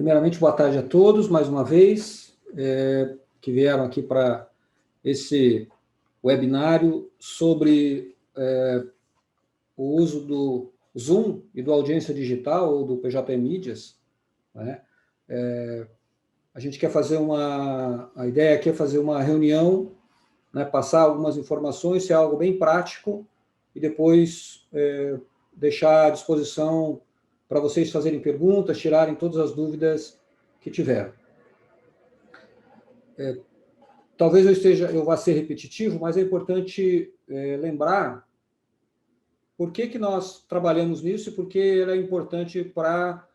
Primeiramente, boa tarde a todos, mais uma vez, que vieram aqui para esse webinário sobre o uso do Zoom e do Audiência Digital, ou do PJ Mídias, né? A gente quer fazer a ideia aqui é fazer uma reunião, né, passar algumas informações, ser algo bem prático, e depois deixar à disposição para vocês fazerem perguntas, tirarem todas as dúvidas que tiveram. Talvez eu vá ser repetitivo, mas é importante lembrar por que nós trabalhamos nisso e por que ele é importante para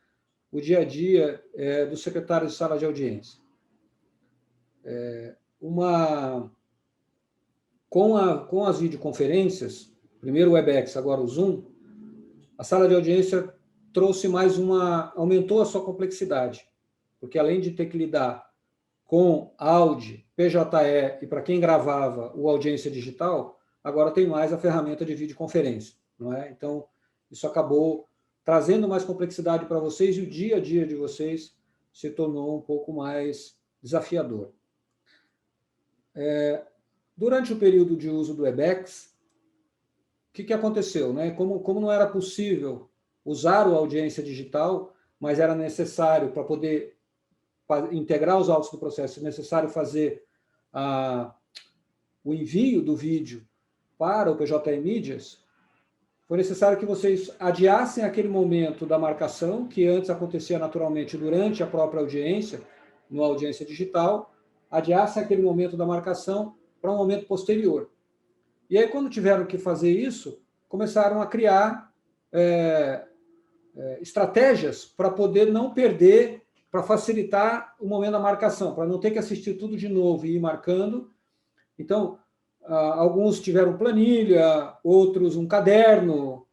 o dia a dia do secretário de sala de audiência. Com as videoconferências, primeiro o Webex, agora o Zoom, a sala de audiência aumentou a sua complexidade, porque além de ter que lidar com áudio, PJE e, para quem gravava, o audiência digital, agora tem mais a ferramenta de videoconferência, não é? Então, isso acabou trazendo mais complexidade para vocês e o dia a dia de vocês se tornou um pouco mais desafiador. Durante o período de uso do Webex, o que aconteceu, né? Como não era possível usar o audiência digital, mas era necessário para poder integrar os autos do processo, é necessário fazer o envio do vídeo para o PJ Mídias, foi necessário que vocês adiassem aquele momento da marcação, que antes acontecia naturalmente durante a própria audiência, no audiência digital, adiassem aquele momento da marcação para um momento posterior. E aí, quando tiveram que fazer isso, começaram a criar estratégias para poder não perder, para facilitar o momento da marcação, para não ter que assistir tudo de novo e ir marcando. Então, alguns tiveram planilha, outros um caderno,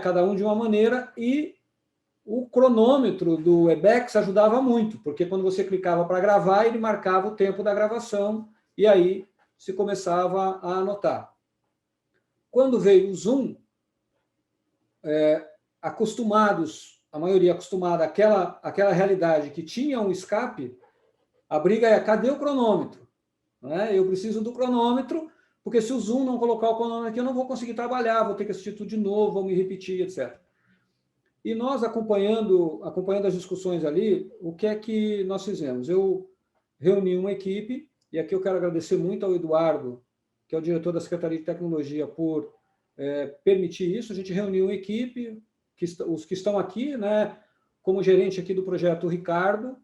cada um de uma maneira, e o cronômetro do Webex ajudava muito, porque quando você clicava para gravar, ele marcava o tempo da gravação, e aí se começava a anotar. Quando veio o Zoom, a maioria acostumada àquela realidade que tinha um escape, a briga é, cadê o cronômetro? Eu preciso do cronômetro, porque se o Zoom não colocar o cronômetro aqui, eu não vou conseguir trabalhar, vou ter que assistir tudo de novo, vou me repetir, etc. E nós, acompanhando as discussões ali, o que é que nós fizemos? Eu reuni uma equipe, e aqui eu quero agradecer muito ao Eduardo, que é o diretor da Secretaria de Tecnologia, por permitir isso. A gente reuniu uma equipe, os que estão aqui, né, como gerente aqui do projeto, o Ricardo,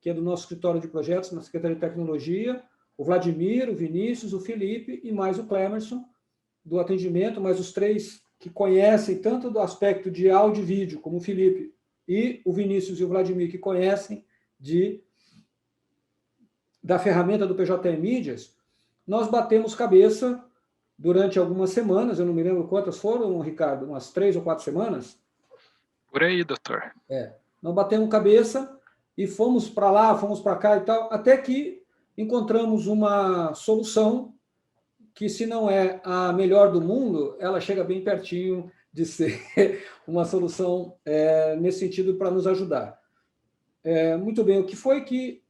que é do nosso escritório de projetos na Secretaria de Tecnologia, o Vladimir, o Vinícius, o Felipe e mais o Clemerson, do atendimento, mais os três que conhecem tanto do aspecto de áudio e vídeo, como o Felipe e o Vinícius e o Vladimir, que conhecem da ferramenta do PJ Mídias. Nós batemos cabeça durante algumas semanas, eu não me lembro quantas foram, Ricardo, umas 3 ou 4 semanas? Por aí, doutor. Nós batemos cabeça e fomos para lá, fomos para cá e tal, até que encontramos uma solução que, se não é a melhor do mundo, ela chega bem pertinho de ser uma solução nesse sentido para nos ajudar. Muito bem, o que foi que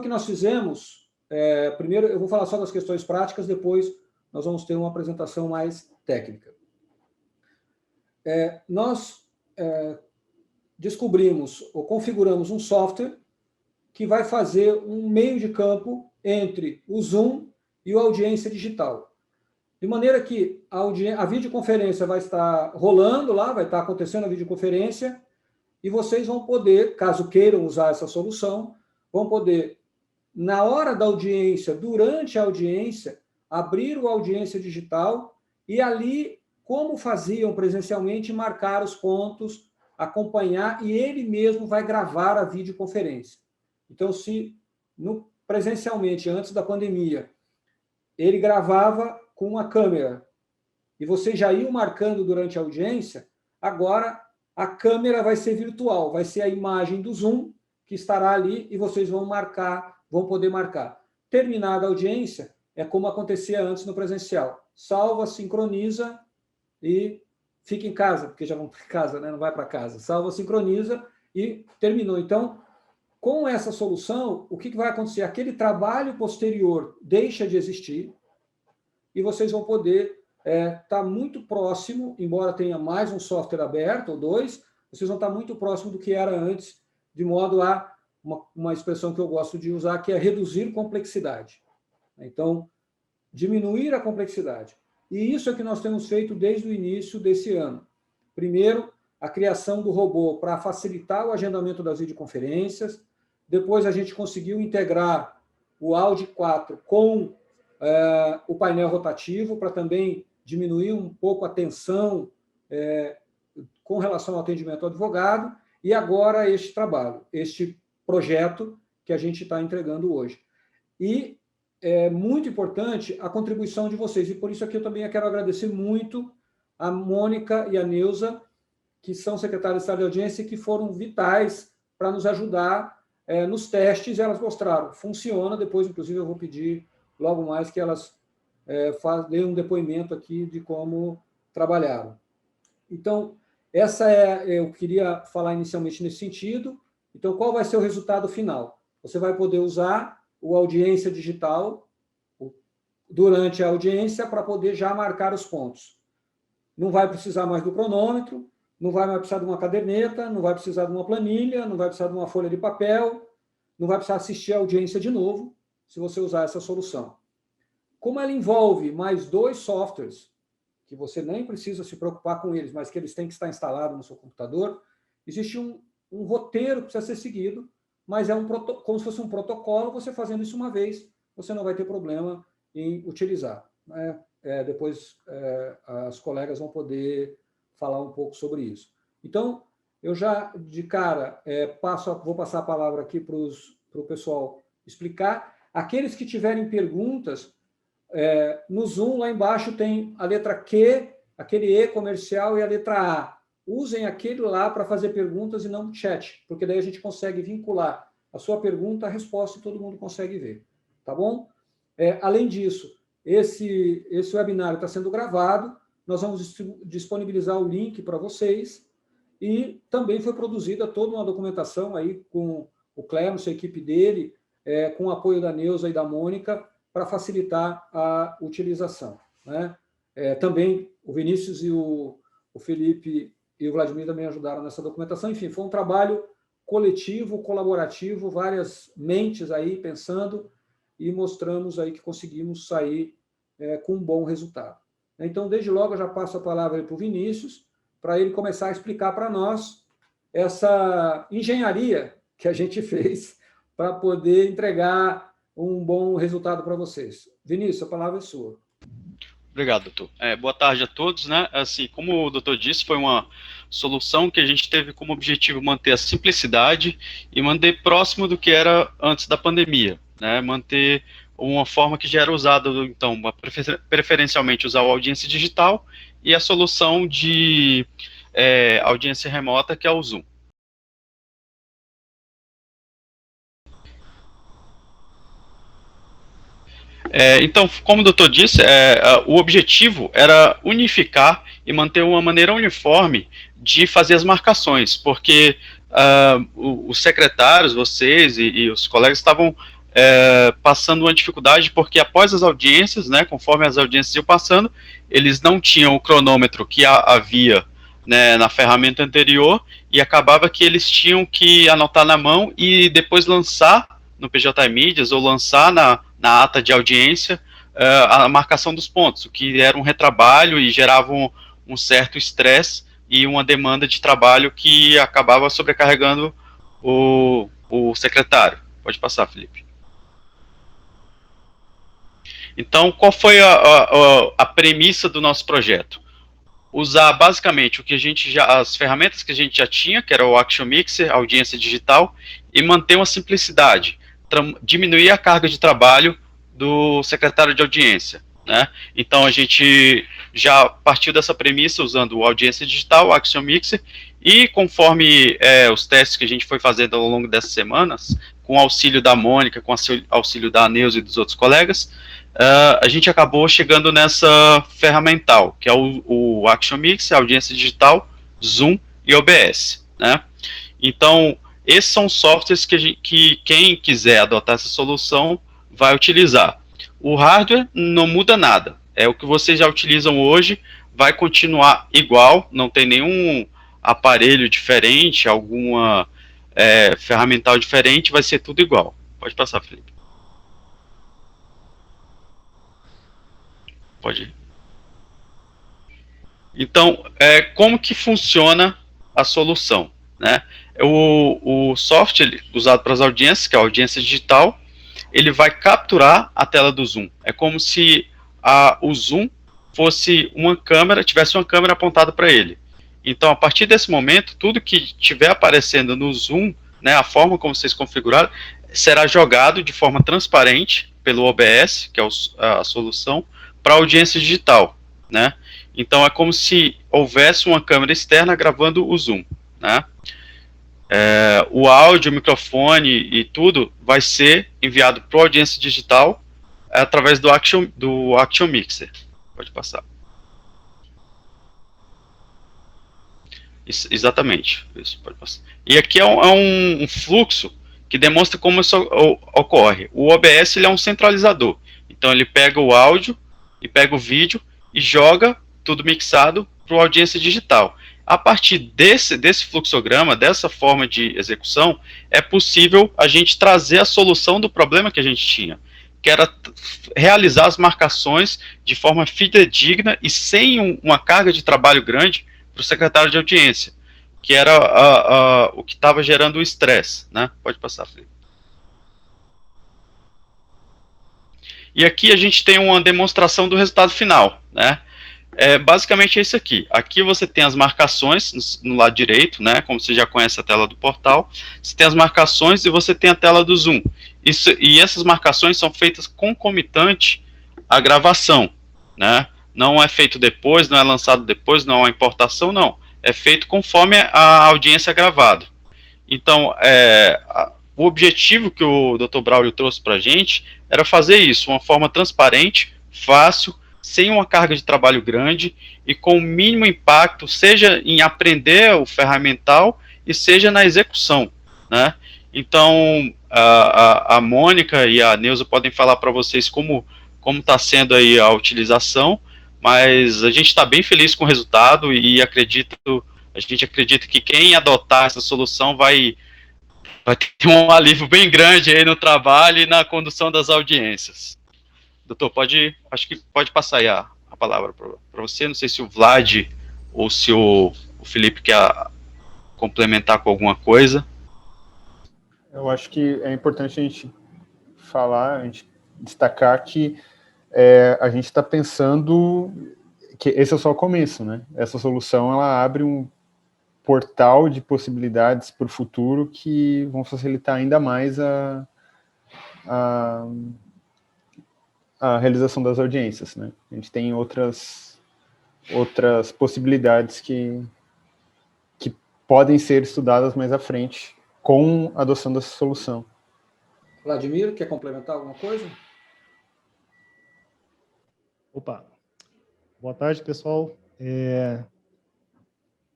nós fizemos? Primeiro, eu vou falar só das questões práticas, depois nós vamos ter uma apresentação mais técnica. Nós descobrimos ou configuramos um software que vai fazer um meio de campo entre o Zoom e o audiência digital. De maneira que a videoconferência vai estar rolando lá, vai estar acontecendo a videoconferência, e vocês vão poder, caso queiram usar essa solução, vão poder, na hora da audiência, durante a audiência, abrir o audiência digital e ali, como faziam presencialmente, marcar os pontos, acompanhar, e ele mesmo vai gravar a videoconferência. Então, se presencialmente, antes da pandemia, ele gravava com uma câmera e vocês já iam marcando durante a audiência, agora a câmera vai ser virtual, vai ser a imagem do Zoom que estará ali e vocês vão poder marcar. Terminada a audiência, é como acontecia antes no presencial. Salva, sincroniza e fica em casa, porque já vão para casa, né? Não vai para casa. Salva, sincroniza e terminou. Então, Com essa solução, o que vai acontecer? Aquele trabalho posterior deixa de existir e vocês vão poder estar muito próximo, embora tenha mais um software aberto, ou dois, vocês vão estar muito próximo do que era antes, de modo a, uma expressão que eu gosto de usar, que é reduzir complexidade. Então, diminuir a complexidade. E isso é que nós temos feito desde o início desse ano. Primeiro, a criação do robô para facilitar o agendamento das videoconferências. Depois, a gente conseguiu integrar o Audi 4 com o painel rotativo, para também diminuir um pouco a tensão com relação ao atendimento ao advogado. E agora, este trabalho, este projeto que a gente está entregando hoje. E é muito importante a contribuição de vocês, e por isso aqui eu também quero agradecer muito a Mônica e a Neuza, que são secretárias de Estado de Audiência e que foram vitais para nos ajudar nos testes. Elas mostraram, funciona. Depois, inclusive, eu vou pedir logo mais que elas deem um depoimento aqui de como trabalharam. Então, eu queria falar inicialmente nesse sentido. Então, qual vai ser o resultado final? Você vai poder usar o Audiência Digital durante a audiência para poder já marcar os pontos. Não vai precisar mais do cronômetro, não vai mais precisar de uma caderneta, não vai precisar de uma planilha, não vai precisar de uma folha de papel, não vai precisar assistir a audiência de novo, se você usar essa solução. Como ela envolve mais 2 softwares, que você nem precisa se preocupar com eles, mas que eles têm que estar instalados no seu computador, existe um roteiro que precisa ser seguido, mas como se fosse um protocolo. Você fazendo isso uma vez, você não vai ter problema em utilizar. Né? Depois, as colegas vão poder falar um pouco sobre isso. Então, eu já, de cara, vou passar a palavra aqui para o pessoal explicar. Aqueles que tiverem perguntas, no Zoom, lá embaixo, tem a letra Q, aquele E comercial, e a letra A. Usem aquele lá para fazer perguntas e não o chat, porque daí a gente consegue vincular a sua pergunta à resposta e todo mundo consegue ver. Tá bom? Além disso, esse webinário está sendo gravado, nós vamos disponibilizar o link para vocês, e também foi produzida toda uma documentação aí com o Clemson, a equipe dele, com o apoio da Neuza e da Mônica, para facilitar a utilização. Né? Também o Vinícius e o Felipe e o Vladimir também ajudaram nessa documentação. Enfim, foi um trabalho coletivo, colaborativo, várias mentes aí pensando, e mostramos aí que conseguimos sair com um bom resultado. Então, desde logo, eu já passo a palavra para o Vinícius, para ele começar a explicar para nós essa engenharia que a gente fez para poder entregar um bom resultado para vocês. Vinícius, a palavra é sua. Obrigado, doutor. Boa tarde a todos, né? Assim, como o doutor disse, foi uma solução que a gente teve como objetivo manter a simplicidade e manter próximo do que era antes da pandemia, né? Manter uma forma que já era usada, então, preferencialmente usar a audiência digital e a solução de audiência remota, que é o Zoom. Então, como o doutor disse, o objetivo era unificar e manter uma maneira uniforme de fazer as marcações, porque os secretários, vocês e os colegas estavam passando uma dificuldade, porque após as audiências, né, conforme as audiências iam passando, eles não tinham o cronômetro que havia, né, na ferramenta anterior, e acabava que eles tinham que anotar na mão e depois lançar no PJ Mídias ou lançar na ata de audiência a marcação dos pontos, o que era um retrabalho e gerava um certo estresse e uma demanda de trabalho que acabava sobrecarregando o secretário. Pode passar, Felipe. Então, qual foi a premissa do nosso projeto? Usar basicamente as ferramentas que a gente já tinha, que era o Action Mixer, audiência digital, e manter uma simplicidade, diminuir a carga de trabalho do secretário de audiência, né? Então a gente já partiu dessa premissa usando o audiência digital, o Action Mixer, e conforme os testes que a gente foi fazendo ao longo dessas semanas, com o auxílio da Mônica, com o auxílio da Neuza e dos outros colegas, a gente acabou chegando nessa ferramental, que é o Action Mixer, audiência digital, Zoom e OBS, né? Então, esses são softwares que quem quiser adotar essa solução vai utilizar. O hardware não muda nada, é o que vocês já utilizam hoje, vai continuar igual, não tem nenhum aparelho diferente, alguma ferramental diferente, vai ser tudo igual. Pode passar, Felipe. Pode ir. Então, como que funciona a solução, né? O software usado para as audiências, que é a audiência digital, ele vai capturar a tela do Zoom. É como se o Zoom fosse uma câmera, tivesse uma câmera apontada para ele. Então, a partir desse momento, tudo que estiver aparecendo no Zoom, né, a forma como vocês configuraram, será jogado de forma transparente pelo OBS, que é a solução, para a audiência digital, né? Então, é como se houvesse uma câmera externa gravando o Zoom, né? O áudio, o microfone e tudo vai ser enviado para a audiência digital através do Action Mixer. Pode passar. Exatamente. Isso, pode passar. E aqui é um fluxo que demonstra como isso ocorre. O OBS ele é um centralizador. Então ele pega o áudio e pega o vídeo e joga tudo mixado para a audiência digital. A partir desse fluxograma, dessa forma de execução, é possível a gente trazer a solução do problema que a gente tinha, que era realizar as marcações de forma fidedigna e sem uma carga de trabalho grande para o secretário de audiência, que era o que estava gerando o estresse, né? Pode passar, Felipe. E aqui a gente tem uma demonstração do resultado final, né? Basicamente é isso aqui. Aqui você tem as marcações no lado direito, né? Como você já conhece a tela do portal. Você tem as marcações e você tem a tela do Zoom. E essas marcações são feitas concomitante à gravação, né? Não é feito depois, não é lançado depois, não é uma importação, não. É feito conforme a audiência é gravada. Então, o objetivo que o Dr. Braulio trouxe para a gente era fazer isso, uma forma transparente, fácil, sem uma carga de trabalho grande e com o mínimo impacto, seja em aprender o ferramental e seja na execução, né? Então, a Mônica e a Neuza podem falar para vocês como está sendo aí a utilização, mas a gente está bem feliz com o resultado e a gente acredita que quem adotar essa solução vai ter um alívio bem grande aí no trabalho e na condução das audiências. Doutor, acho que pode passar aí a palavra para você. Não sei se o Vlad ou se o Felipe quer complementar com alguma coisa. Eu acho que é importante a gente falar, a gente destacar que a gente está pensando que esse é só o começo, né? Essa solução, ela abre um portal de possibilidades para o futuro que vão facilitar ainda mais a realização das audiências, né? A gente tem outras possibilidades que podem ser estudadas mais à frente com a adoção dessa solução. Vladimir, quer complementar alguma coisa? Opa, boa tarde, pessoal.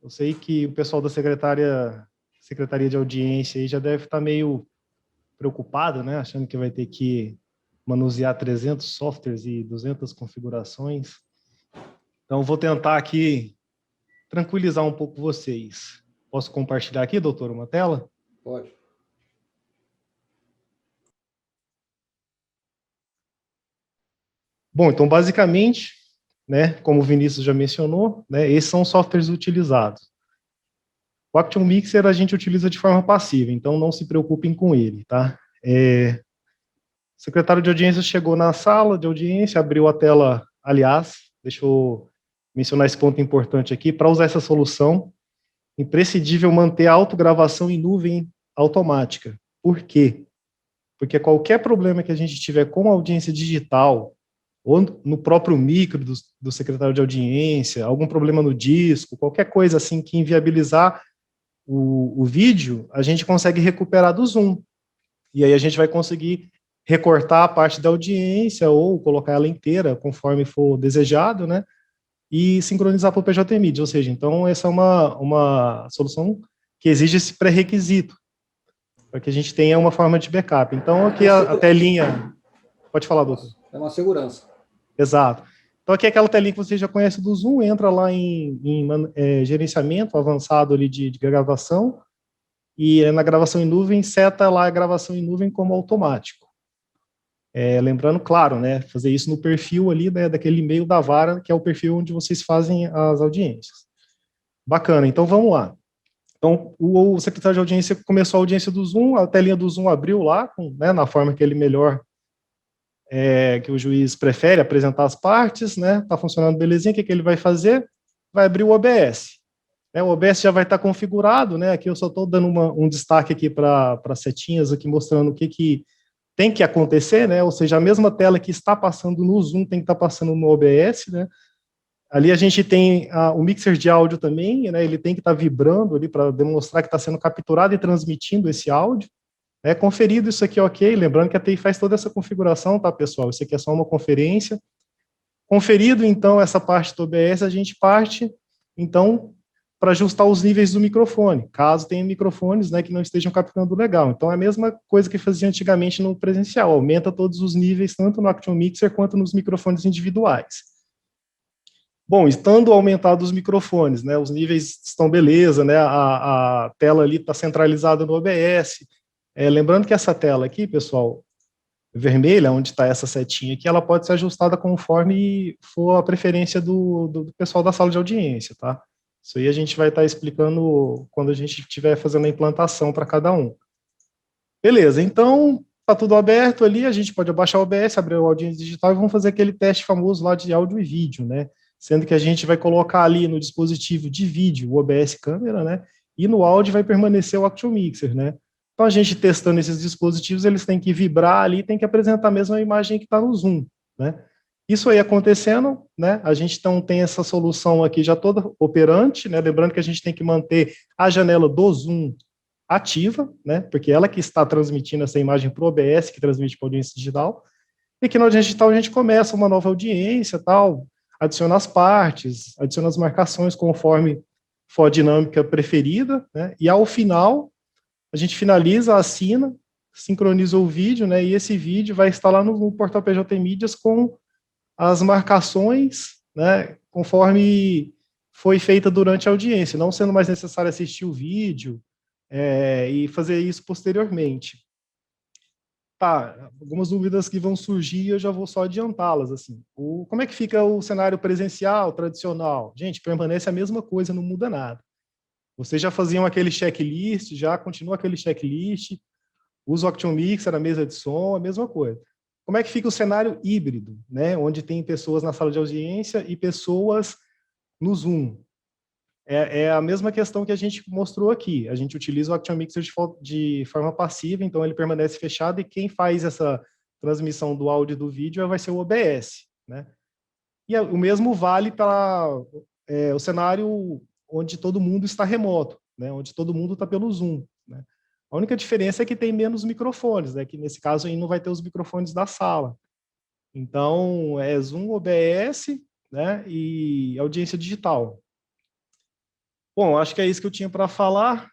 Eu sei que o pessoal da Secretaria de Audiência aí já deve estar meio preocupado, né? Achando que vai ter que manusear 300 softwares e 200 configurações. Então, vou tentar aqui tranquilizar um pouco vocês. Posso compartilhar aqui, doutor, uma tela? Pode. Bom, então, basicamente, né, como o Vinícius já mencionou, né, esses são os softwares utilizados. O Action Mixer a gente utiliza de forma passiva, então não se preocupem com ele, tá? O secretário de audiência chegou na sala de audiência, abriu a tela, aliás, deixa eu mencionar esse ponto importante aqui, para usar essa solução, imprescindível manter a autogravação em nuvem automática. Por quê? Porque qualquer problema que a gente tiver com a audiência digital, ou no próprio micro do secretário de audiência, algum problema no disco, qualquer coisa assim que inviabilizar o vídeo, a gente consegue recuperar do Zoom. E aí a gente vai conseguir recortar a parte da audiência ou colocar ela inteira, conforme for desejado, né? E sincronizar para o PJ Media. Ou seja, então essa é uma solução que exige esse pré-requisito. para que a gente tenha uma forma de backup. Então, aqui a telinha... Pode falar, doutor. É uma segurança. Exato. Então, aqui é aquela telinha que você já conhece do Zoom, entra lá em gerenciamento avançado ali de gravação, e na gravação em nuvem, seta lá a gravação em nuvem como automático. Lembrando, claro, né, fazer isso no perfil ali, né, daquele e-mail da vara, que é o perfil onde vocês fazem as audiências. Bacana, então vamos lá. Então, o secretário de audiência começou a audiência do Zoom, a telinha do Zoom abriu lá, né, na forma que ele melhor, que o juiz prefere apresentar as partes, né, está funcionando belezinha, o que ele vai fazer? Vai abrir o OBS. O OBS já vai estar configurado, né, aqui eu só estou dando um destaque aqui para setinhas, aqui mostrando o que tem que acontecer, né, ou seja, a mesma tela que está passando no Zoom tem que estar passando no OBS, né. Ali a gente tem o mixer de áudio também, né, ele tem que estar vibrando ali para demonstrar que está sendo capturado e transmitindo esse áudio. Conferido isso aqui, ok, lembrando que a TI faz toda essa configuração, tá, pessoal? Isso aqui é só uma conferência. Conferido, então, essa parte do OBS, a gente parte, então, para ajustar os níveis do microfone, caso tenha microfones, né, que não estejam captando legal. Então, é a mesma coisa que fazia antigamente no presencial, aumenta todos os níveis, tanto no Action Mixer quanto nos microfones individuais. Bom, estando aumentados os microfones, né, os níveis estão beleza, né, a tela ali está centralizada no OBS. Lembrando que essa tela aqui, pessoal, vermelha, onde está essa setinha aqui, ela pode ser ajustada conforme for a preferência do pessoal da sala de audiência, tá? Isso aí a gente vai estar explicando quando a gente estiver fazendo a implantação para cada um. Beleza, então, está tudo aberto ali, a gente pode abaixar o OBS, abrir o audiência digital e vamos fazer aquele teste famoso lá de áudio e vídeo, né? Sendo que a gente vai colocar ali no dispositivo de vídeo o OBS câmera, né? E no áudio vai permanecer o Action Mixer, né? Então, a gente testando esses dispositivos, eles têm que vibrar ali, tem que apresentar a mesma imagem que está no Zoom, né? Isso aí acontecendo, né? A gente então tem essa solução aqui já toda operante, né? Lembrando que a gente tem que manter a janela do Zoom ativa, né? Porque ela que está transmitindo essa imagem para o OBS, que transmite para a audiência digital. E aqui no audiência digital a gente começa uma nova audiência, tal, adiciona as partes, adiciona as marcações conforme for a dinâmica preferida, né? E ao final a gente finaliza, assina, sincroniza o vídeo, né, e esse vídeo vai estar lá no portal PJ Mídias com as marcações, né, conforme foi feita durante a audiência, não sendo mais necessário assistir o vídeo e fazer isso posteriormente. Tá, algumas dúvidas que vão surgir, eu já vou só adiantá-las, assim. Como é que fica o cenário presencial, tradicional? Gente, permanece a mesma coisa, não muda nada. Vocês já faziam aquele checklist, já continua aquele checklist, usa o Action Mixer, a mesa de som, a mesma coisa. Como é que fica o cenário híbrido, né? Onde tem pessoas na sala de audiência e pessoas no Zoom? É a mesma questão que a gente mostrou aqui. A gente utiliza o Action Mixer de forma passiva, então ele permanece fechado e quem faz essa transmissão do áudio e do vídeo vai ser o OBS, né? E o mesmo vale para o cenário onde todo mundo está remoto, né, onde todo mundo está pelo Zoom, né. A única diferença é que tem menos microfones, né, que nesse caso aí não vai ter os microfones da sala. Então, é Zoom, OBS, né, e audiência digital. Bom, acho que é isso que eu tinha para falar.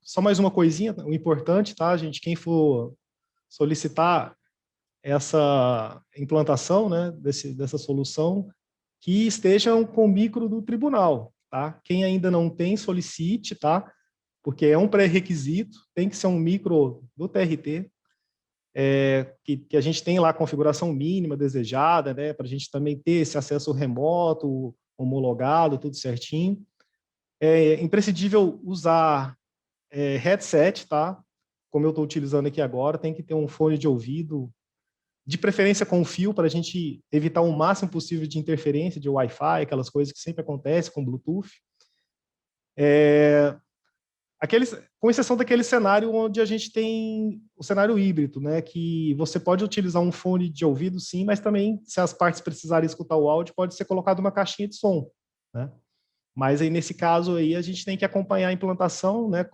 Só mais uma coisinha, o importante, tá, gente? Quem for solicitar essa implantação, né, dessa solução, que estejam com o micro do tribunal, tá? Quem ainda não tem, solicite, tá? Porque é um pré-requisito, tem que ser um micro do TRT, que a gente tem lá a configuração mínima desejada, né? Para a gente também ter esse acesso remoto, homologado, tudo certinho. É imprescindível usar headset, tá? Como eu estou utilizando aqui agora, tem que ter um fone de ouvido, de preferência com fio, para a gente evitar o máximo possível de interferência de Wi-Fi, aquelas coisas que sempre acontecem com Bluetooth. Com exceção daquele cenário onde a gente tem o cenário híbrido, né, que você pode utilizar um fone de ouvido, sim, mas também, se as partes precisarem escutar o áudio, pode ser colocado uma caixinha de som, né? Mas aí, nesse caso aí, a gente tem que acompanhar a implantação, né,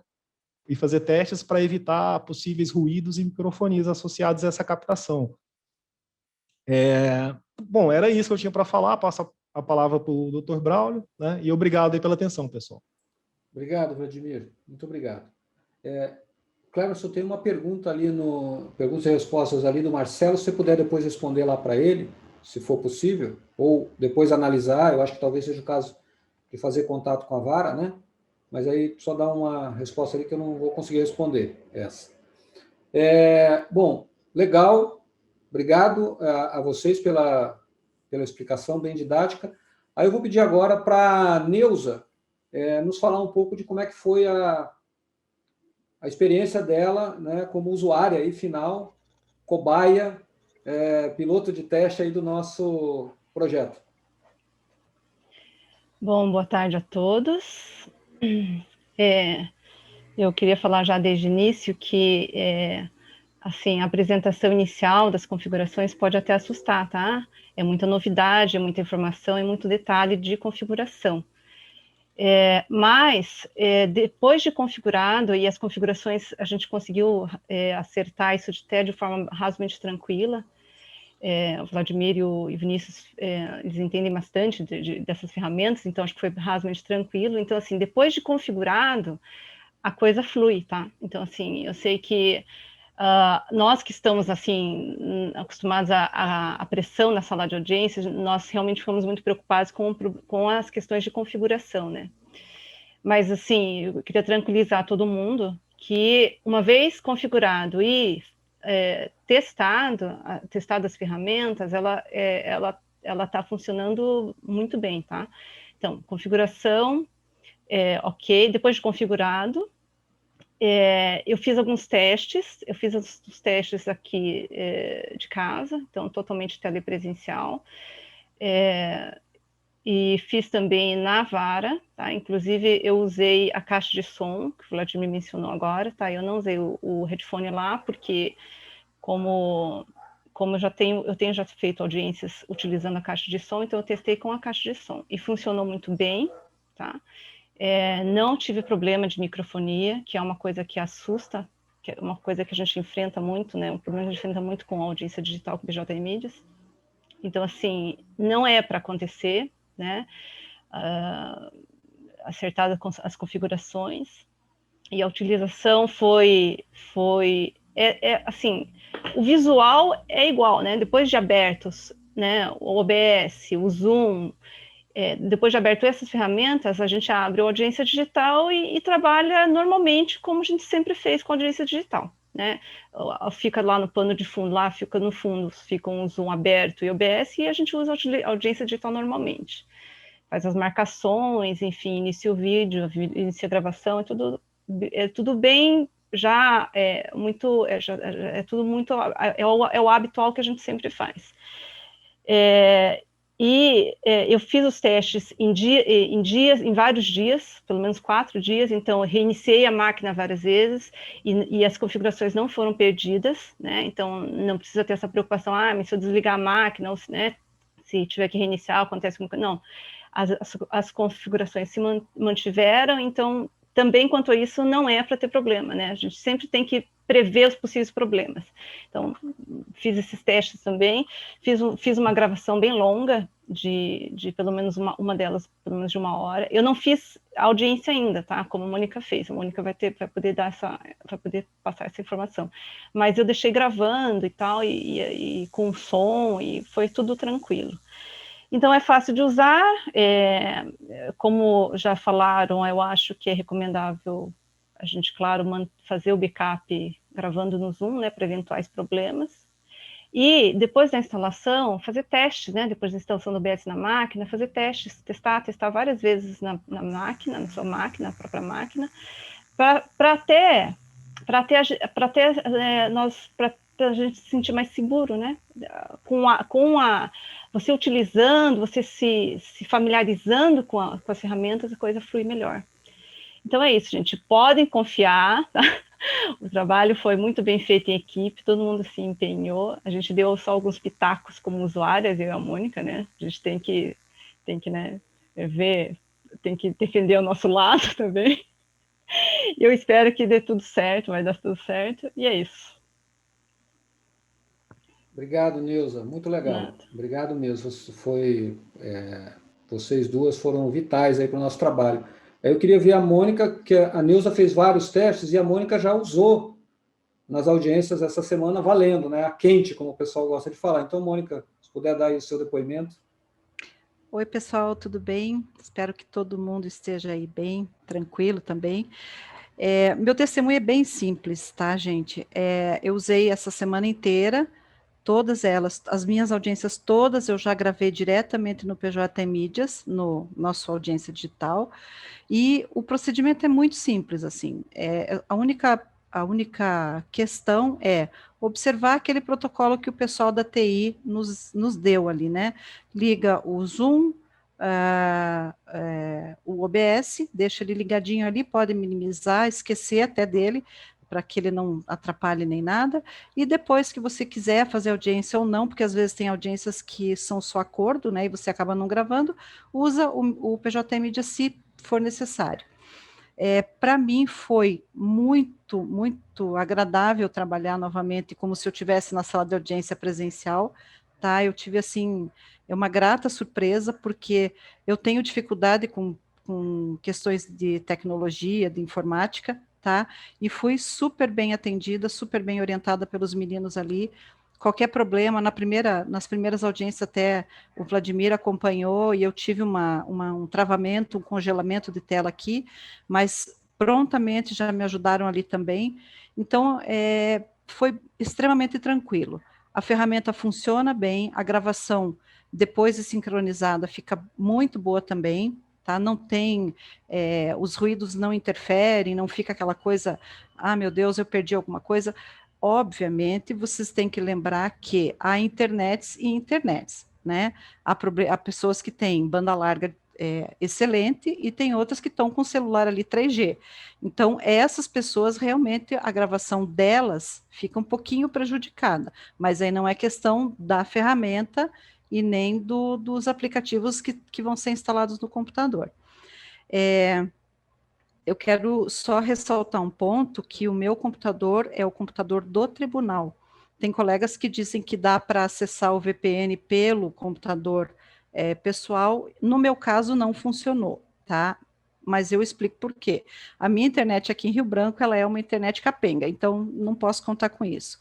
e fazer testes para evitar possíveis ruídos e microfonias associados a essa captação. Bom, era isso que eu tinha para falar, passo a palavra para o Dr. Braulio, né, e obrigado aí pela atenção, pessoal. Obrigado, Vladimir. Muito obrigado. Cleverson, tem uma pergunta ali no perguntas e respostas ali do Marcelo, se você puder depois responder lá para ele, se for possível, ou depois analisar, eu acho que talvez seja o caso de fazer contato com a vara, né? Mas aí só dá uma resposta ali que eu não vou conseguir responder essa. Bom, legal, obrigado a vocês pela explicação bem didática. Aí eu vou pedir agora para a Neuza nos falar um pouco de como é que foi a experiência dela, né, como usuária aí final, cobaia, piloto de teste aí do nosso projeto. Bom, boa tarde a todos. Eu queria falar já desde o início que assim, a apresentação inicial das configurações pode até assustar, tá? É muita novidade, é muita informação, é muito detalhe de configuração. Mas, depois de configurado, e as configurações, a gente conseguiu acertar isso até de forma razoavelmente tranquila. O Vladimir e o Vinícius, eles entendem bastante dessas ferramentas, então acho que foi razoavelmente tranquilo. Então, assim, depois de configurado, a coisa flui, tá? Então, assim, eu sei que nós que estamos, assim, acostumados à pressão na sala de audiência, nós realmente fomos muito preocupados com as questões de configuração, né? Mas, assim, eu queria tranquilizar todo mundo que, uma vez configurado e testado as ferramentas, ela está funcionando muito bem, tá? Então, configuração, ok. Depois de configurado, eu fiz alguns testes, eu fiz os testes aqui de casa, então totalmente telepresencial, e fiz também na vara, tá? Inclusive eu usei a caixa de som, que o Vladimir mencionou agora, tá? Eu não usei o headphone lá, porque como eu tenho já feito audiências utilizando a caixa de som, então eu testei com a caixa de som, e funcionou muito bem, tá? Não tive problema de microfonia, que é uma coisa que assusta, que é uma coisa que a gente enfrenta muito, né? Um problema que a gente enfrenta muito com a audiência digital, com BJ Mídias. Então, assim, não é para acontecer, né? Acertada com as configurações. E a utilização foi assim, o visual é igual, né? Depois de abertos, né? O OBS, o Zoom, depois de aberto essas ferramentas, a gente abre a audiência digital e trabalha normalmente como a gente sempre fez com a audiência digital, né? Fica lá no pano de fundo, lá fica no fundo, fica um Zoom aberto e OBS, e a gente usa a audiência digital normalmente. Faz as marcações, enfim, inicia o vídeo, inicia a gravação, é tudo bem, já é muito, é tudo muito, é o habitual que a gente sempre faz. Eu fiz os testes em vários dias, pelo menos 4 dias, então eu reiniciei a máquina várias vezes e as configurações não foram perdidas, né? Então não precisa ter essa preocupação, mas se eu desligar a máquina, ou, né, se tiver que reiniciar, acontece alguma coisa. Não, as configurações se mantiveram, então também quanto a isso não é para ter problema, né? A gente sempre tem que prever os possíveis problemas. Então, fiz esses testes também, fiz uma gravação bem longa, de pelo menos uma delas, pelo menos de 1 hora. Eu não fiz audiência ainda, tá? Como a Mônica fez. A Mônica vai poder passar essa informação. Mas eu deixei gravando e tal, e com som, e foi tudo tranquilo. Então, é fácil de usar, como já falaram, eu acho que é recomendável a gente, claro, fazer o backup gravando no Zoom, né, para eventuais problemas. E, depois da instalação, fazer testes, né, depois da instalação do OBS na máquina, fazer testes, testar várias vezes na máquina, na sua máquina, na própria máquina, para a gente se sentir mais seguro, né? Você utilizando, você se familiarizando com as ferramentas, a coisa flui melhor. Então é isso, gente. Podem confiar, tá? O trabalho foi muito bem feito em equipe, todo mundo se empenhou. A gente deu só alguns pitacos como usuárias, eu e a Mônica, né? A gente tem que né, ver, tem que defender o nosso lado também. E eu espero que dê tudo certo, vai dar tudo certo, e é isso. Obrigado, Neuza. Muito legal. Nada. Obrigado mesmo. Vocês duas foram vitais aí para o nosso trabalho. Eu queria ver a Mônica, que a Neuza fez vários testes e a Mônica já usou nas audiências essa semana valendo, né? A quente, como o pessoal gosta de falar. Então, Mônica, se puder dar aí o seu depoimento. Oi, pessoal, tudo bem? Espero que todo mundo esteja aí bem, tranquilo também. Meu testemunho é bem simples, tá, gente? Eu usei essa semana inteira, todas elas, as minhas audiências todas, eu já gravei diretamente no PJ Mídias, no nosso audiência digital, e o procedimento é muito simples, assim. A única questão é observar aquele protocolo que o pessoal da TI nos deu ali, né? Liga o Zoom, o OBS, deixa ele ligadinho ali, pode minimizar, esquecer até dele, para que ele não atrapalhe nem nada, e depois que você quiser fazer audiência ou não, porque às vezes tem audiências que são só acordo, né, e você acaba não gravando, usa o PJ Mídia se for necessário. Para mim foi muito, muito agradável trabalhar novamente como se eu estivesse na sala de audiência presencial, tá? Eu tive, assim, uma grata surpresa, porque eu tenho dificuldade com questões de tecnologia, de informática, tá? E fui super bem atendida, super bem orientada pelos meninos ali. Qualquer problema, nas primeiras audiências até o Vladimir acompanhou e eu tive um travamento, um congelamento de tela aqui, mas prontamente já me ajudaram ali também. Então, foi extremamente tranquilo. A ferramenta funciona bem, a gravação, depois de sincronizada, fica muito boa também, tá? Não tem, os ruídos não interferem, não fica aquela coisa, ah, meu Deus, eu perdi alguma coisa. Obviamente, vocês têm que lembrar que há internets e internets, né? Há pessoas que têm banda larga excelente e tem outras que estão com celular ali 3G. Então, essas pessoas, realmente, a gravação delas fica um pouquinho prejudicada, mas aí não é questão da ferramenta e nem dos aplicativos que vão ser instalados no computador. Eu quero só ressaltar um ponto, que o meu computador é o computador do tribunal. Tem colegas que dizem que dá para acessar o VPN pelo computador pessoal. No meu caso, não funcionou, tá? Mas eu explico por quê. A minha internet aqui em Rio Branco, ela é uma internet capenga, então não posso contar com isso.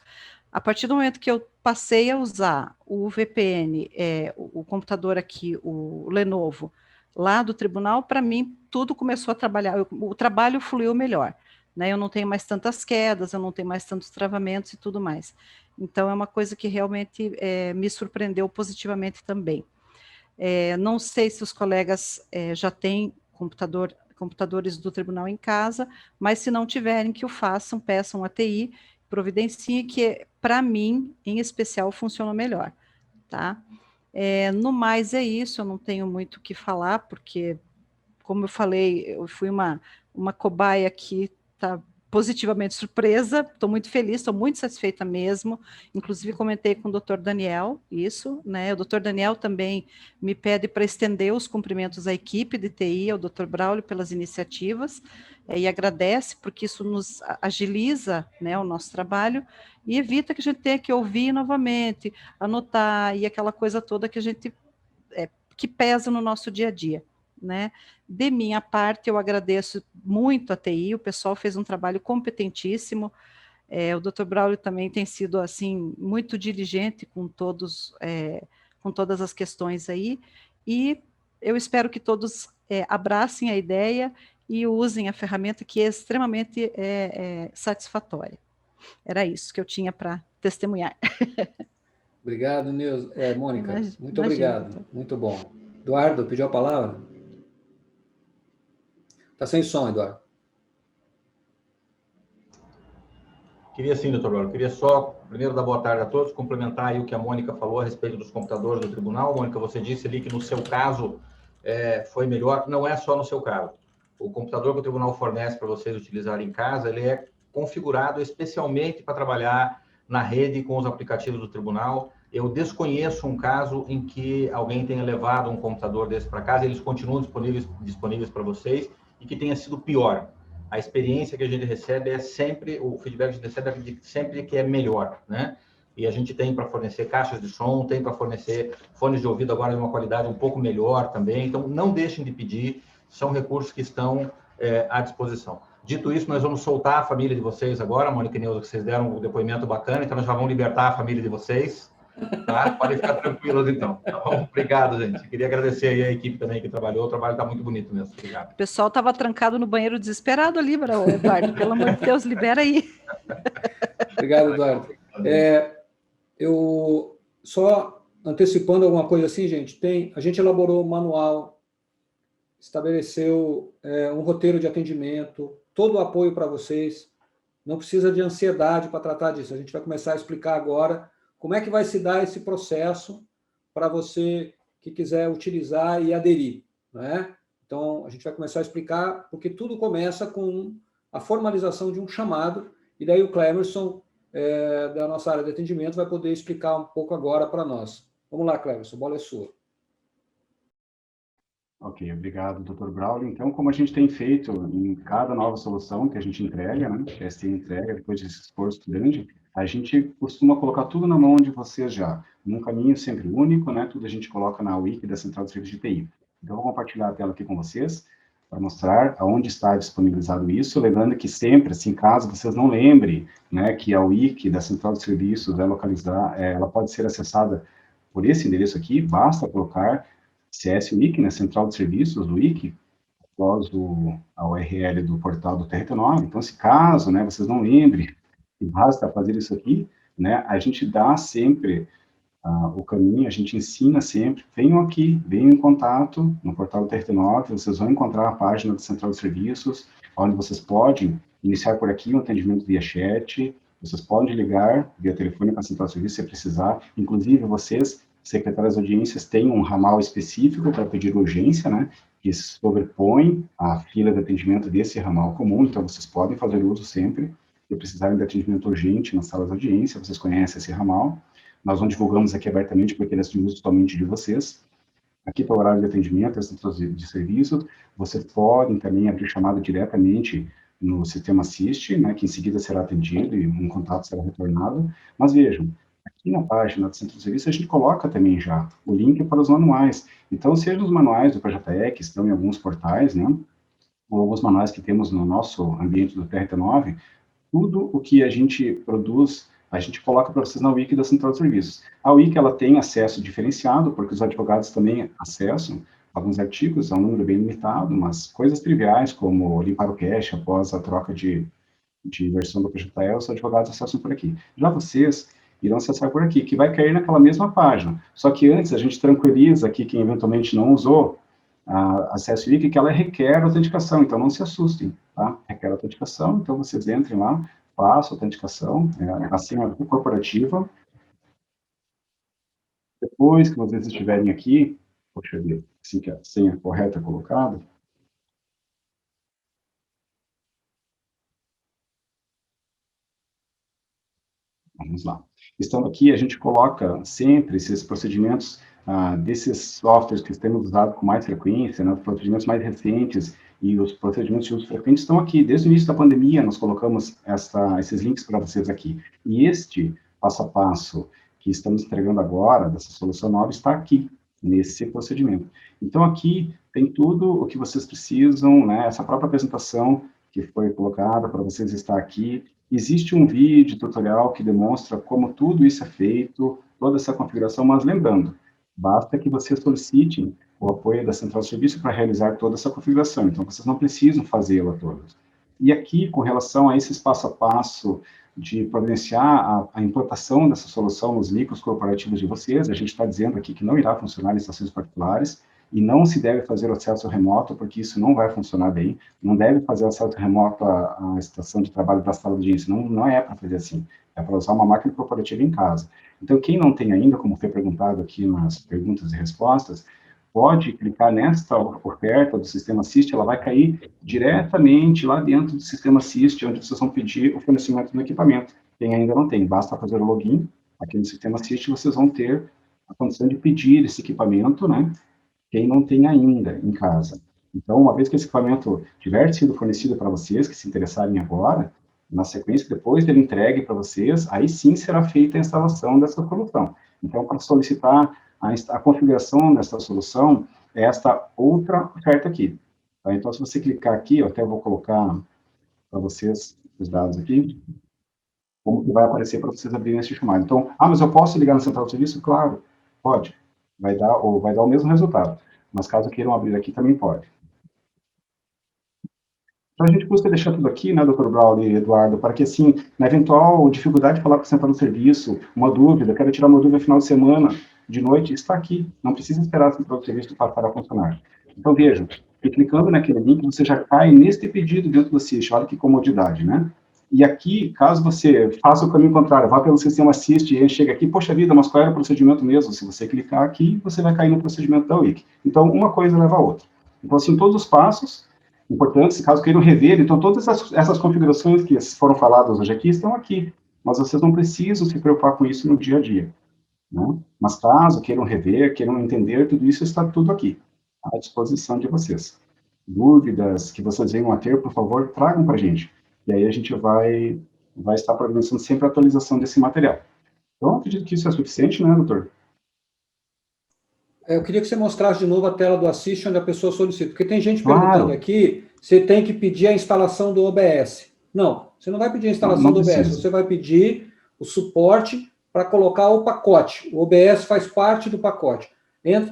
A partir do momento que eu passei a usar o VPN, o computador aqui, o Lenovo, lá do tribunal, para mim, tudo começou a trabalhar, o trabalho fluiu melhor, né? Eu não tenho mais tantas quedas, eu não tenho mais tantos travamentos e tudo mais. Então, é uma coisa que realmente me surpreendeu positivamente também. Não sei se os colegas já têm computadores do tribunal em casa, mas se não tiverem, que o façam, peçam a TI, providenciem, que para mim, em especial, funciona melhor, tá? No mais é isso, eu não tenho muito o que falar, porque, como eu falei, eu fui uma cobaia que está positivamente surpresa, estou muito feliz, estou muito satisfeita mesmo, inclusive comentei com o doutor Daniel isso, né, o doutor Daniel também me pede para estender os cumprimentos à equipe de TI, ao doutor Braulio, pelas iniciativas, e agradece, porque isso nos agiliza, né, o nosso trabalho, e evita que a gente tenha que ouvir novamente, anotar, e aquela coisa toda que a gente, que pesa no nosso dia a dia, né? De minha parte, eu agradeço muito a TI, o pessoal fez um trabalho competentíssimo, o Dr. Braulio também tem sido, assim, muito diligente com todas as questões aí, e eu espero que todos abracem a ideia e usem a ferramenta, que é extremamente satisfatória. Era isso que eu tinha para testemunhar. Obrigado, Mônica. Muito Imagina, obrigado. doutor. Muito bom. Eduardo, pediu a palavra? Está sem som, Eduardo. Queria sim, doutor Braulio. Queria só, primeiro, dar boa tarde a todos, complementar aí o que a Mônica falou a respeito dos computadores do tribunal. Mônica, você disse ali que no seu caso foi melhor. Não é só no seu caso. O computador que o tribunal fornece para vocês utilizarem em casa, ele é configurado especialmente para trabalhar na rede com os aplicativos do tribunal. Eu desconheço um caso em que alguém tenha levado um computador desse para casa, eles continuam disponíveis para vocês, e que tenha sido pior. A experiência que a gente recebe é sempre, o feedback que a gente recebe é sempre que é melhor, né? E a gente tem para fornecer caixas de som, tem para fornecer fones de ouvido agora de uma qualidade um pouco melhor também. Então, não deixem de pedir, são recursos que estão à disposição. Dito isso, nós vamos soltar a família de vocês agora, Mônica e Neuza, que vocês deram um depoimento bacana, então nós já vamos libertar a família de vocês, tá? Podem ficar tranquilos, então. Tá bom? Obrigado, gente. Queria agradecer aí a equipe também que trabalhou, o trabalho está muito bonito mesmo. Obrigado. O pessoal estava trancado no banheiro desesperado ali, Eduardo, pelo amor de Deus, libera aí. Obrigado, Eduardo. Eu só antecipando alguma coisa assim, gente, a gente elaborou um manual, estabeleceu um roteiro de atendimento, todo o apoio para vocês, não precisa de ansiedade para tratar disso, a gente vai começar a explicar agora como é que vai se dar esse processo para você que quiser utilizar e aderir, né? Então, a gente vai começar a explicar, porque tudo começa com a formalização de um chamado, e daí o Clemerson, da nossa área de atendimento, vai poder explicar um pouco agora para nós. Vamos lá, Clemerson, a bola é sua. Ok, obrigado, Dr. Braulio. Então, como a gente tem feito em cada nova solução que a gente entrega, né, que a ST entrega, depois desse esforço grande, a gente costuma colocar tudo na mão de vocês já, num caminho sempre único, né, tudo a gente coloca na wiki da Central de Serviços de TI. Então, eu vou compartilhar a tela aqui com vocês, para mostrar aonde está disponibilizado isso, lembrando que sempre, assim, caso vocês não lembrem, né, que a wiki da Central de Serviços ela pode ser acessada por esse endereço aqui, basta colocar CS Wiki, né, Central de Serviços do Wiki, após a URL do portal do TRT9. Então, se caso, né, vocês não lembrem, basta fazer isso aqui, né, a gente dá sempre o caminho, a gente ensina sempre, venham aqui, venham em contato no portal do TRT9, vocês vão encontrar a página do Central de Serviços, onde vocês podem iniciar por aqui um atendimento via chat, vocês podem ligar via telefone para a Central de Serviços se precisar, inclusive vocês, secretárias de audiências, têm um ramal específico para pedir urgência, né, que sobrepõe a fila de atendimento desse ramal comum, então vocês podem fazer uso sempre, se precisarem de atendimento urgente nas salas de audiência, vocês conhecem esse ramal. Nós não divulgamos aqui abertamente, porque ele é de uso totalmente de vocês. Aqui para o horário de atendimento, as centrais de serviço, vocês podem também abrir chamada diretamente no sistema Assist, né, que em seguida será atendido e um contato será retornado. Mas vejam, aqui na página do Centro de Serviço, a gente coloca também já o link para os manuais. Então, seja os manuais do PJE, que estão em alguns portais, né, ou alguns manuais que temos no nosso ambiente do TRT9, tudo o que a gente produz, a gente coloca para vocês na wiki da Central de Serviços. A wiki, ela tem acesso diferenciado, porque os advogados também acessam alguns artigos, é um número bem limitado, mas coisas triviais, como limpar o cache após a troca de versão do PJE, os advogados acessam por aqui. Já vocês irão acessar por aqui, que vai cair naquela mesma página. Só que antes, a gente tranquiliza aqui quem eventualmente não usou a acesso wiki, que ela requer autenticação, então não se assustem, tá? Requer autenticação, então vocês entrem lá, façam autenticação, a senha corporativa. Depois que vocês estiverem aqui, deixa eu ver, assim que a senha correta é colocada, vamos lá. Estando aqui, a gente coloca sempre esses procedimentos desses softwares que temos usado com mais frequência, né, os procedimentos mais recentes e os procedimentos de uso frequente estão aqui. Desde o início da pandemia, nós colocamos esses links para vocês aqui. E este passo a passo que estamos entregando agora, dessa solução nova, está aqui, nesse procedimento. Então, aqui tem tudo o que vocês precisam, né, essa própria apresentação que foi colocada para vocês estar aqui. Existe um vídeo tutorial que demonstra como tudo isso é feito, toda essa configuração, mas lembrando, basta que vocês solicitem o apoio da Central de Serviço para realizar toda essa configuração, então vocês não precisam fazê-la todas. E aqui, com relação a esse passo a passo de providenciar a implantação dessa solução nos micros corporativos de vocês, a gente está dizendo aqui que não irá funcionar em estações particulares, e não se deve fazer o acesso remoto, porque isso não vai funcionar bem, não deve fazer o acesso remoto à estação de trabalho da sala de audiência, não é para fazer assim, é para usar uma máquina corporativa em casa. Então, quem não tem ainda, como foi perguntado aqui nas perguntas e respostas, pode clicar nesta oferta do sistema Assist, ela vai cair diretamente lá dentro do sistema Assist, onde vocês vão pedir o fornecimento do equipamento. Quem ainda não tem, basta fazer o login aqui no sistema Assist, vocês vão ter a condição de pedir esse equipamento, né? Quem não tem ainda em casa. Então, uma vez que esse equipamento tiver sido fornecido para vocês, que se interessarem agora, na sequência, depois dele entregue para vocês, aí sim será feita a instalação dessa solução. Então, para solicitar a configuração dessa solução, é esta outra oferta aqui. Tá? Então, se você clicar aqui, eu até vou colocar para vocês os dados aqui, como que vai aparecer para vocês abrirem esse chamado. Então, mas eu posso ligar na central de serviço? Claro, pode. Vai dar o mesmo resultado. Mas caso queiram abrir aqui, também pode. Então, a gente busca deixar tudo aqui, né, Dr. Braulio e Eduardo, para que, assim, na eventual dificuldade de falar com a central de serviço, uma dúvida, quero tirar uma dúvida no final de semana, de noite, está aqui. Não precisa esperar a central de serviço passar a funcionar. Então, vejam, que clicando naquele link, você já cai neste pedido dentro do Assist. Olha que comodidade, né? E aqui, caso você faça o caminho contrário, vá pelo sistema Assist e chega aqui, poxa vida, mas qual era o procedimento mesmo? Se você clicar aqui, você vai cair no procedimento da Wiki. Então, uma coisa leva a outra. Então, assim, todos os passos importantes, caso queiram rever, então todas essas configurações que foram faladas hoje aqui estão aqui, mas vocês não precisam se preocupar com isso no dia a dia, né? Mas caso queiram rever, queiram entender, tudo isso está tudo aqui, à disposição de vocês. Dúvidas que vocês venham a ter, por favor, tragam para a gente, e aí a gente vai estar providenciando sempre a atualização desse material. Então, acredito que isso é suficiente, né, doutor? Eu queria que você mostrasse de novo a tela do Assist, onde a pessoa solicita. Porque tem gente perguntando aqui, você tem que pedir a instalação do OBS. Não, você não vai pedir a instalação do OBS, você vai pedir o suporte para colocar o pacote. O OBS faz parte do pacote.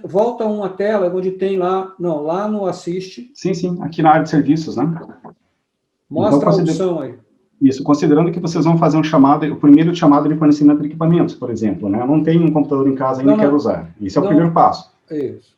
Volta uma tela onde tem lá no Assist. Sim, aqui na área de serviços, né? Mostra então, a opção aí. Isso, considerando que vocês vão fazer o primeiro chamado de fornecimento de equipamentos, por exemplo, né? Eu não tenho um computador em casa ainda e quero usar. Isso é o primeiro passo. Isso.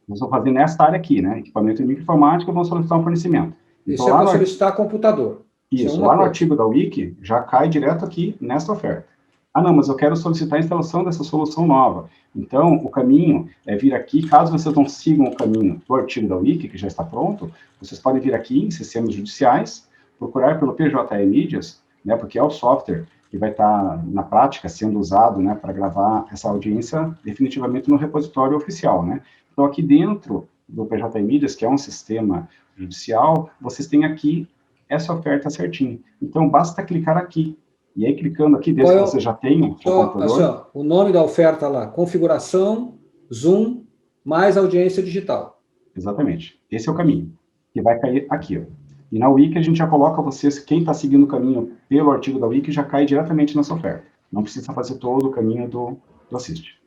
Nós vamos fazer nesta área aqui, né? Equipamento de microinformática, vamos solicitar um fornecimento. Então, isso é para solicitar computador. Isso, lá no artigo da Wiki, já cai direto aqui nesta oferta. Não, mas eu quero solicitar a instalação dessa solução nova. Então, o caminho é vir aqui, caso vocês não sigam o caminho do artigo da Wiki, que já está pronto, vocês podem vir aqui em sistemas judiciais, procurar pelo PJE Mídias, né, porque é o software que vai estar, na prática, sendo usado, né, para gravar essa audiência definitivamente no repositório oficial, né. Então, aqui dentro do PJE Mídias, que é um sistema judicial, vocês têm aqui essa oferta certinho. Então, basta clicar aqui. E aí, clicando aqui, desde que você já tem o computador... o nome da oferta lá, configuração, Zoom, mais audiência digital. Exatamente. Esse é o caminho, que vai cair aqui, ó. E na Wiki a gente já coloca vocês, quem está seguindo o caminho pelo artigo da Wiki já cai diretamente nessa oferta. Não precisa fazer todo o caminho do Assist.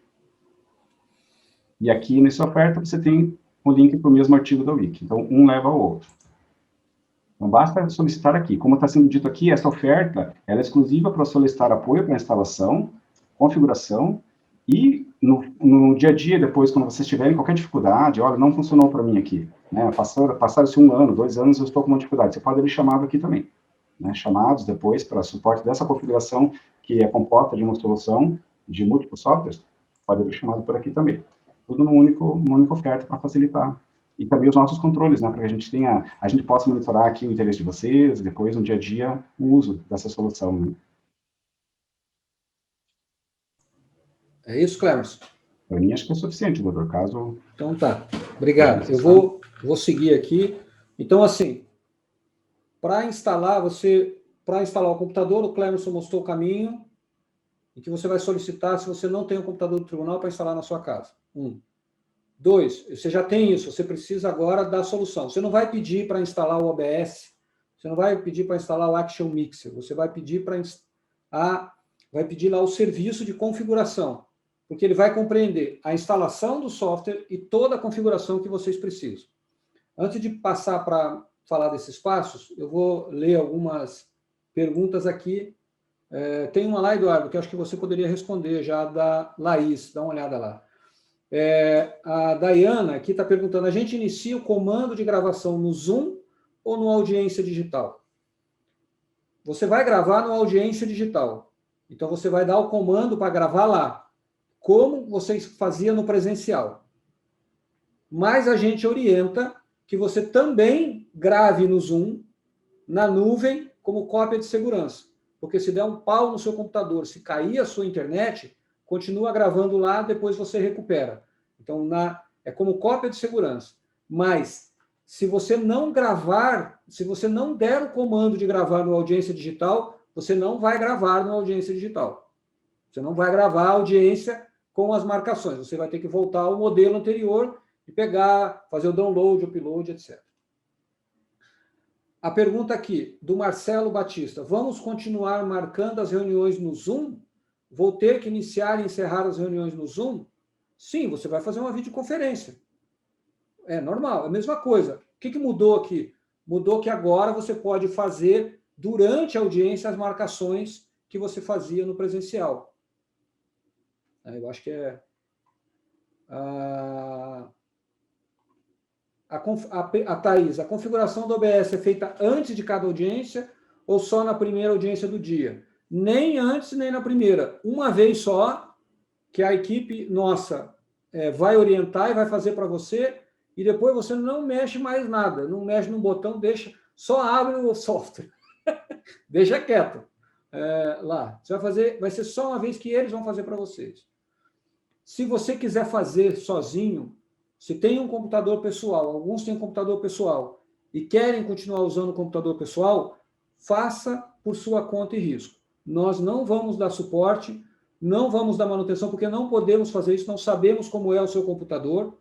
E aqui nessa oferta você tem o link para o mesmo artigo da Wiki. Então, um leva ao outro. Então, basta solicitar aqui. Como está sendo dito aqui, essa oferta ela é exclusiva para solicitar apoio para instalação, configuração, e no dia a dia, depois, quando vocês tiverem qualquer dificuldade, olha, não funcionou para mim aqui, né? Passaram-se 1 ano, 2 anos, eu estou com uma dificuldade. Você pode abrir chamado aqui também, né? Chamados depois para suporte dessa configuração, que é composta de uma solução de múltiplos softwares, pode abrir chamado por aqui também. Tudo numa única oferta para facilitar. E também os nossos controles, né? Para que a gente possa monitorar aqui o interesse de vocês, e depois, no dia a dia, o uso dessa solução, né? É isso, Clemerson? Para mim, acho que é suficiente, doutor, caso... Então, tá. Obrigado. Eu vou seguir aqui. Então, assim, para instalar o computador, o Clemerson mostrou o caminho em que você vai solicitar se você não tem um computador do tribunal para instalar na sua casa. 1. 2, você já tem isso, você precisa agora da solução. Você não vai pedir para instalar o OBS, você não vai pedir para instalar o Action Mixer, você vai pedir vai pedir lá o serviço de configuração, porque ele vai compreender a instalação do software e toda a configuração que vocês precisam. Antes de passar para falar desses passos, eu vou ler algumas perguntas aqui. Tem uma lá, Eduardo, que acho que você poderia responder já, da Laís, dá uma olhada lá. A Dayana aqui está perguntando, a gente inicia o comando de gravação no Zoom ou no Audiência Digital? Você vai gravar no Audiência Digital. Então, você vai dar o comando para gravar lá, como você fazia no presencial. Mas a gente orienta que você também grave no Zoom, na nuvem, como cópia de segurança. Porque se der um pau no seu computador, se cair a sua internet, continua gravando lá, depois você recupera. Então, é como cópia de segurança. Mas, se você não gravar, se você não der o comando de gravar no Audiência Digital, você não vai gravar no Audiência Digital. Você não vai gravar a audiência com as marcações. Você vai ter que voltar ao modelo anterior e pegar, fazer o download, upload, etc. A pergunta aqui, do Marcelo Batista. Vamos continuar marcando as reuniões no Zoom? Vou ter que iniciar e encerrar as reuniões no Zoom? Sim, você vai fazer uma videoconferência. É normal, é a mesma coisa. O que mudou aqui? Mudou que agora você pode fazer, durante a audiência, as marcações que você fazia no presencial. Eu acho que é... A Thaís, a configuração do OBS é feita antes de cada audiência ou só na primeira audiência do dia? Nem antes, nem na primeira. Uma vez só, que a equipe nossa vai orientar e vai fazer para você, e depois você não mexe mais nada, não mexe no botão, deixa, só abre o software. Deixa quieto. Lá. Você vai fazer, vai ser só uma vez que eles vão fazer para vocês. Se você quiser fazer sozinho, se tem um computador pessoal, alguns têm um computador pessoal e querem continuar usando o computador pessoal, faça por sua conta e risco. Nós não vamos dar suporte, não vamos dar manutenção, porque não podemos fazer isso, não sabemos como é o seu computador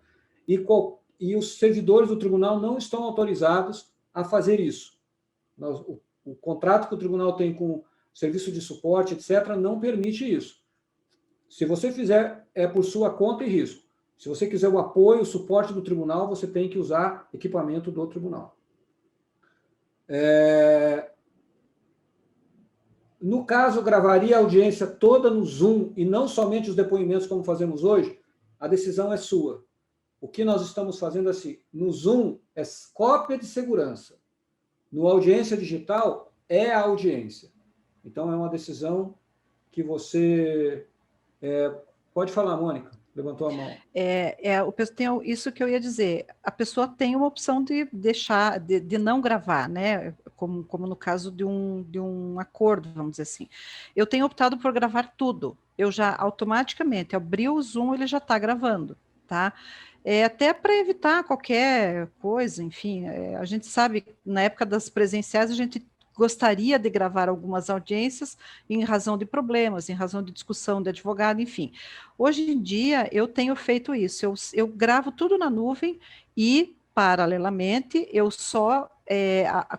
e os servidores do tribunal não estão autorizados a fazer isso. O contrato que o tribunal tem com o serviço de suporte, etc., não permite isso. Se você fizer, é por sua conta e risco. Se você quiser o apoio, o suporte do tribunal, você tem que usar equipamento do tribunal. No caso, gravaria a audiência toda no Zoom e não somente os depoimentos como fazemos hoje? A decisão é sua. O que nós estamos fazendo assim, no Zoom é cópia de segurança. No audiência digital é a audiência. Então, é uma decisão que você... pode falar, Mônica. Levantou a mão. Isso que eu ia dizer. A pessoa tem uma opção de deixar, de não gravar, né? Como no caso de um acordo, vamos dizer assim. Eu tenho optado por gravar tudo. Eu já automaticamente abri o Zoom, ele já está gravando, tá? Até para evitar qualquer coisa, enfim. A gente sabe, na época das presenciais, a gente gostaria de gravar algumas audiências em razão de problemas, em razão de discussão de advogado, enfim. Hoje em dia, eu tenho feito isso, eu gravo tudo na nuvem e, paralelamente, eu só,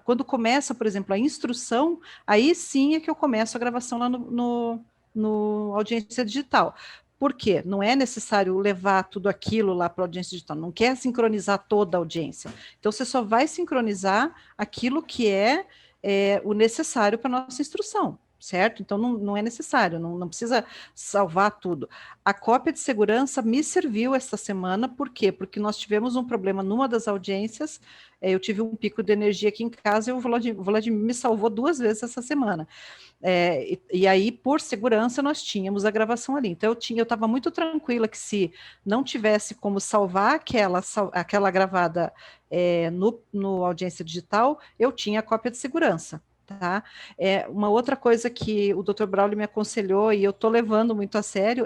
quando começa, por exemplo, a instrução, aí sim é que eu começo a gravação lá no audiência digital. Por quê? Não é necessário levar tudo aquilo lá para a audiência digital, não quer sincronizar toda a audiência. Então, você só vai sincronizar aquilo que é o necessário para a nossa instrução, certo? Então, não é necessário, não precisa salvar tudo. A cópia de segurança me serviu esta semana, por quê? Porque nós tivemos um problema numa das audiências, eu tive um pico de energia aqui em casa e o Vladimir me salvou 2 vezes essa semana. E aí, por segurança, nós tínhamos a gravação ali. Então, eu estava muito tranquila que se não tivesse como salvar aquela gravada no audiência digital, eu tinha a cópia de segurança. Tá? Uma outra coisa que o Dr. Braulio me aconselhou, e eu estou levando muito a sério,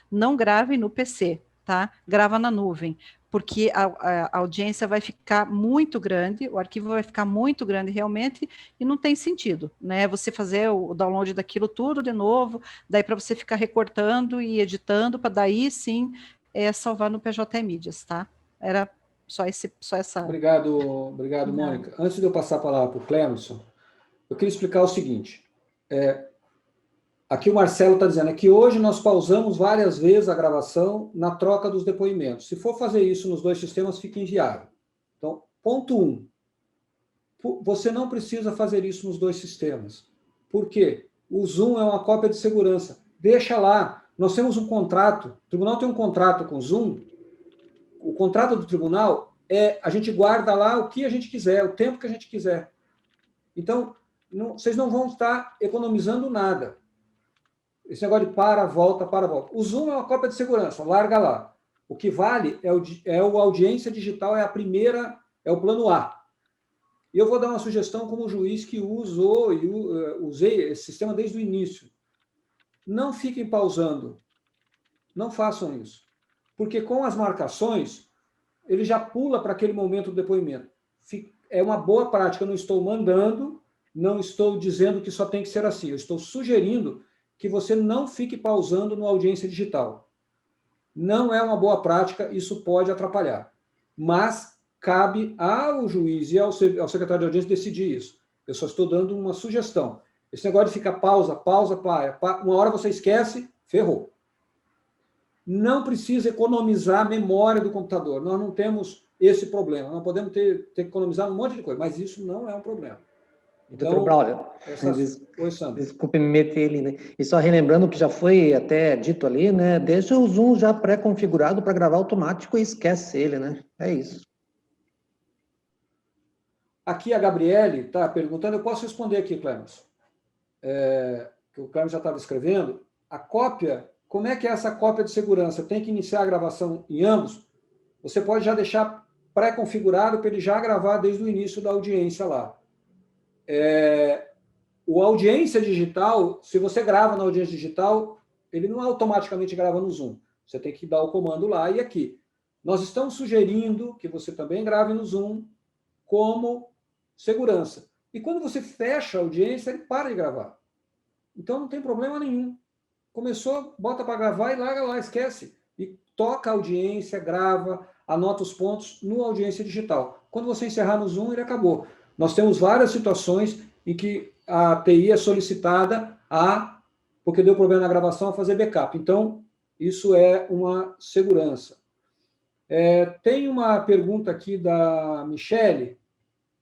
não grave no PC, tá? Grava na nuvem, porque a audiência vai ficar muito grande, o arquivo vai ficar muito grande realmente, e não tem sentido, né? Você fazer o download daquilo tudo de novo, daí para você ficar recortando e editando, para daí sim salvar no PJ Mídias, tá? Era só essa... Obrigado, Mônica. Antes de eu passar a palavra para o Clemerson, eu queria explicar o seguinte. Aqui o Marcelo está dizendo que hoje nós pausamos várias vezes a gravação na troca dos depoimentos. Se for fazer isso nos 2 sistemas, fica inviável. Então, ponto 1. Você não precisa fazer isso nos 2 sistemas. Por quê? O Zoom é uma cópia de segurança. Deixa lá. Nós temos um contrato. O tribunal tem um contrato com o Zoom. O contrato do tribunal a gente guarda lá o que a gente quiser, o tempo que a gente quiser. Então, vocês não vão estar economizando nada. Esse negócio de para, volta. O Zoom é uma cópia de segurança, larga lá. O que vale é o audiência digital, é o plano A. E eu vou dar uma sugestão como juiz que usei esse sistema desde o início. Não fiquem pausando. Não façam isso. Porque com as marcações, ele já pula para aquele momento do depoimento. É uma boa prática, eu não estou mandando, não estou dizendo que só tem que ser assim. Eu estou sugerindo que você não fique pausando no audiência digital. Não é uma boa prática, isso pode atrapalhar. Mas cabe ao juiz e ao secretário de audiência decidir isso. Eu só estou dando uma sugestão. Esse negócio de ficar pausa, uma hora você esquece, ferrou. Não precisa economizar a memória do computador. Nós não temos esse problema. Nós podemos ter que economizar um monte de coisa, mas isso não é um problema. Então, Doutor Braulio, Oi, Sandro. desculpe me meter ali, né? E só relembrando que já foi até dito ali, né? Deixa o Zoom já pré-configurado para gravar automático e esquece ele, né? É isso. Aqui a Gabriele está perguntando, eu posso responder aqui, Clemens. Que o Clemens já estava escrevendo. A cópia, como é que é essa cópia de segurança? Tem que iniciar a gravação em ambos? Você pode já deixar pré-configurado para ele já gravar desde o início da audiência lá. O audiência digital, se você grava na audiência digital, ele não automaticamente grava no Zoom. Você tem que dar o comando lá e aqui. Nós estamos sugerindo que você também grave no Zoom como segurança. E quando você fecha a audiência, ele para de gravar. Então não tem problema nenhum. Começou, bota para gravar e larga lá, esquece. E toca a audiência, grava, anota os pontos no audiência digital. Quando você encerrar no Zoom, ele acabou. Nós temos várias situações em que a TI é solicitada porque deu problema na gravação, a fazer backup. Então, isso é uma segurança. Tem uma pergunta aqui da Michele.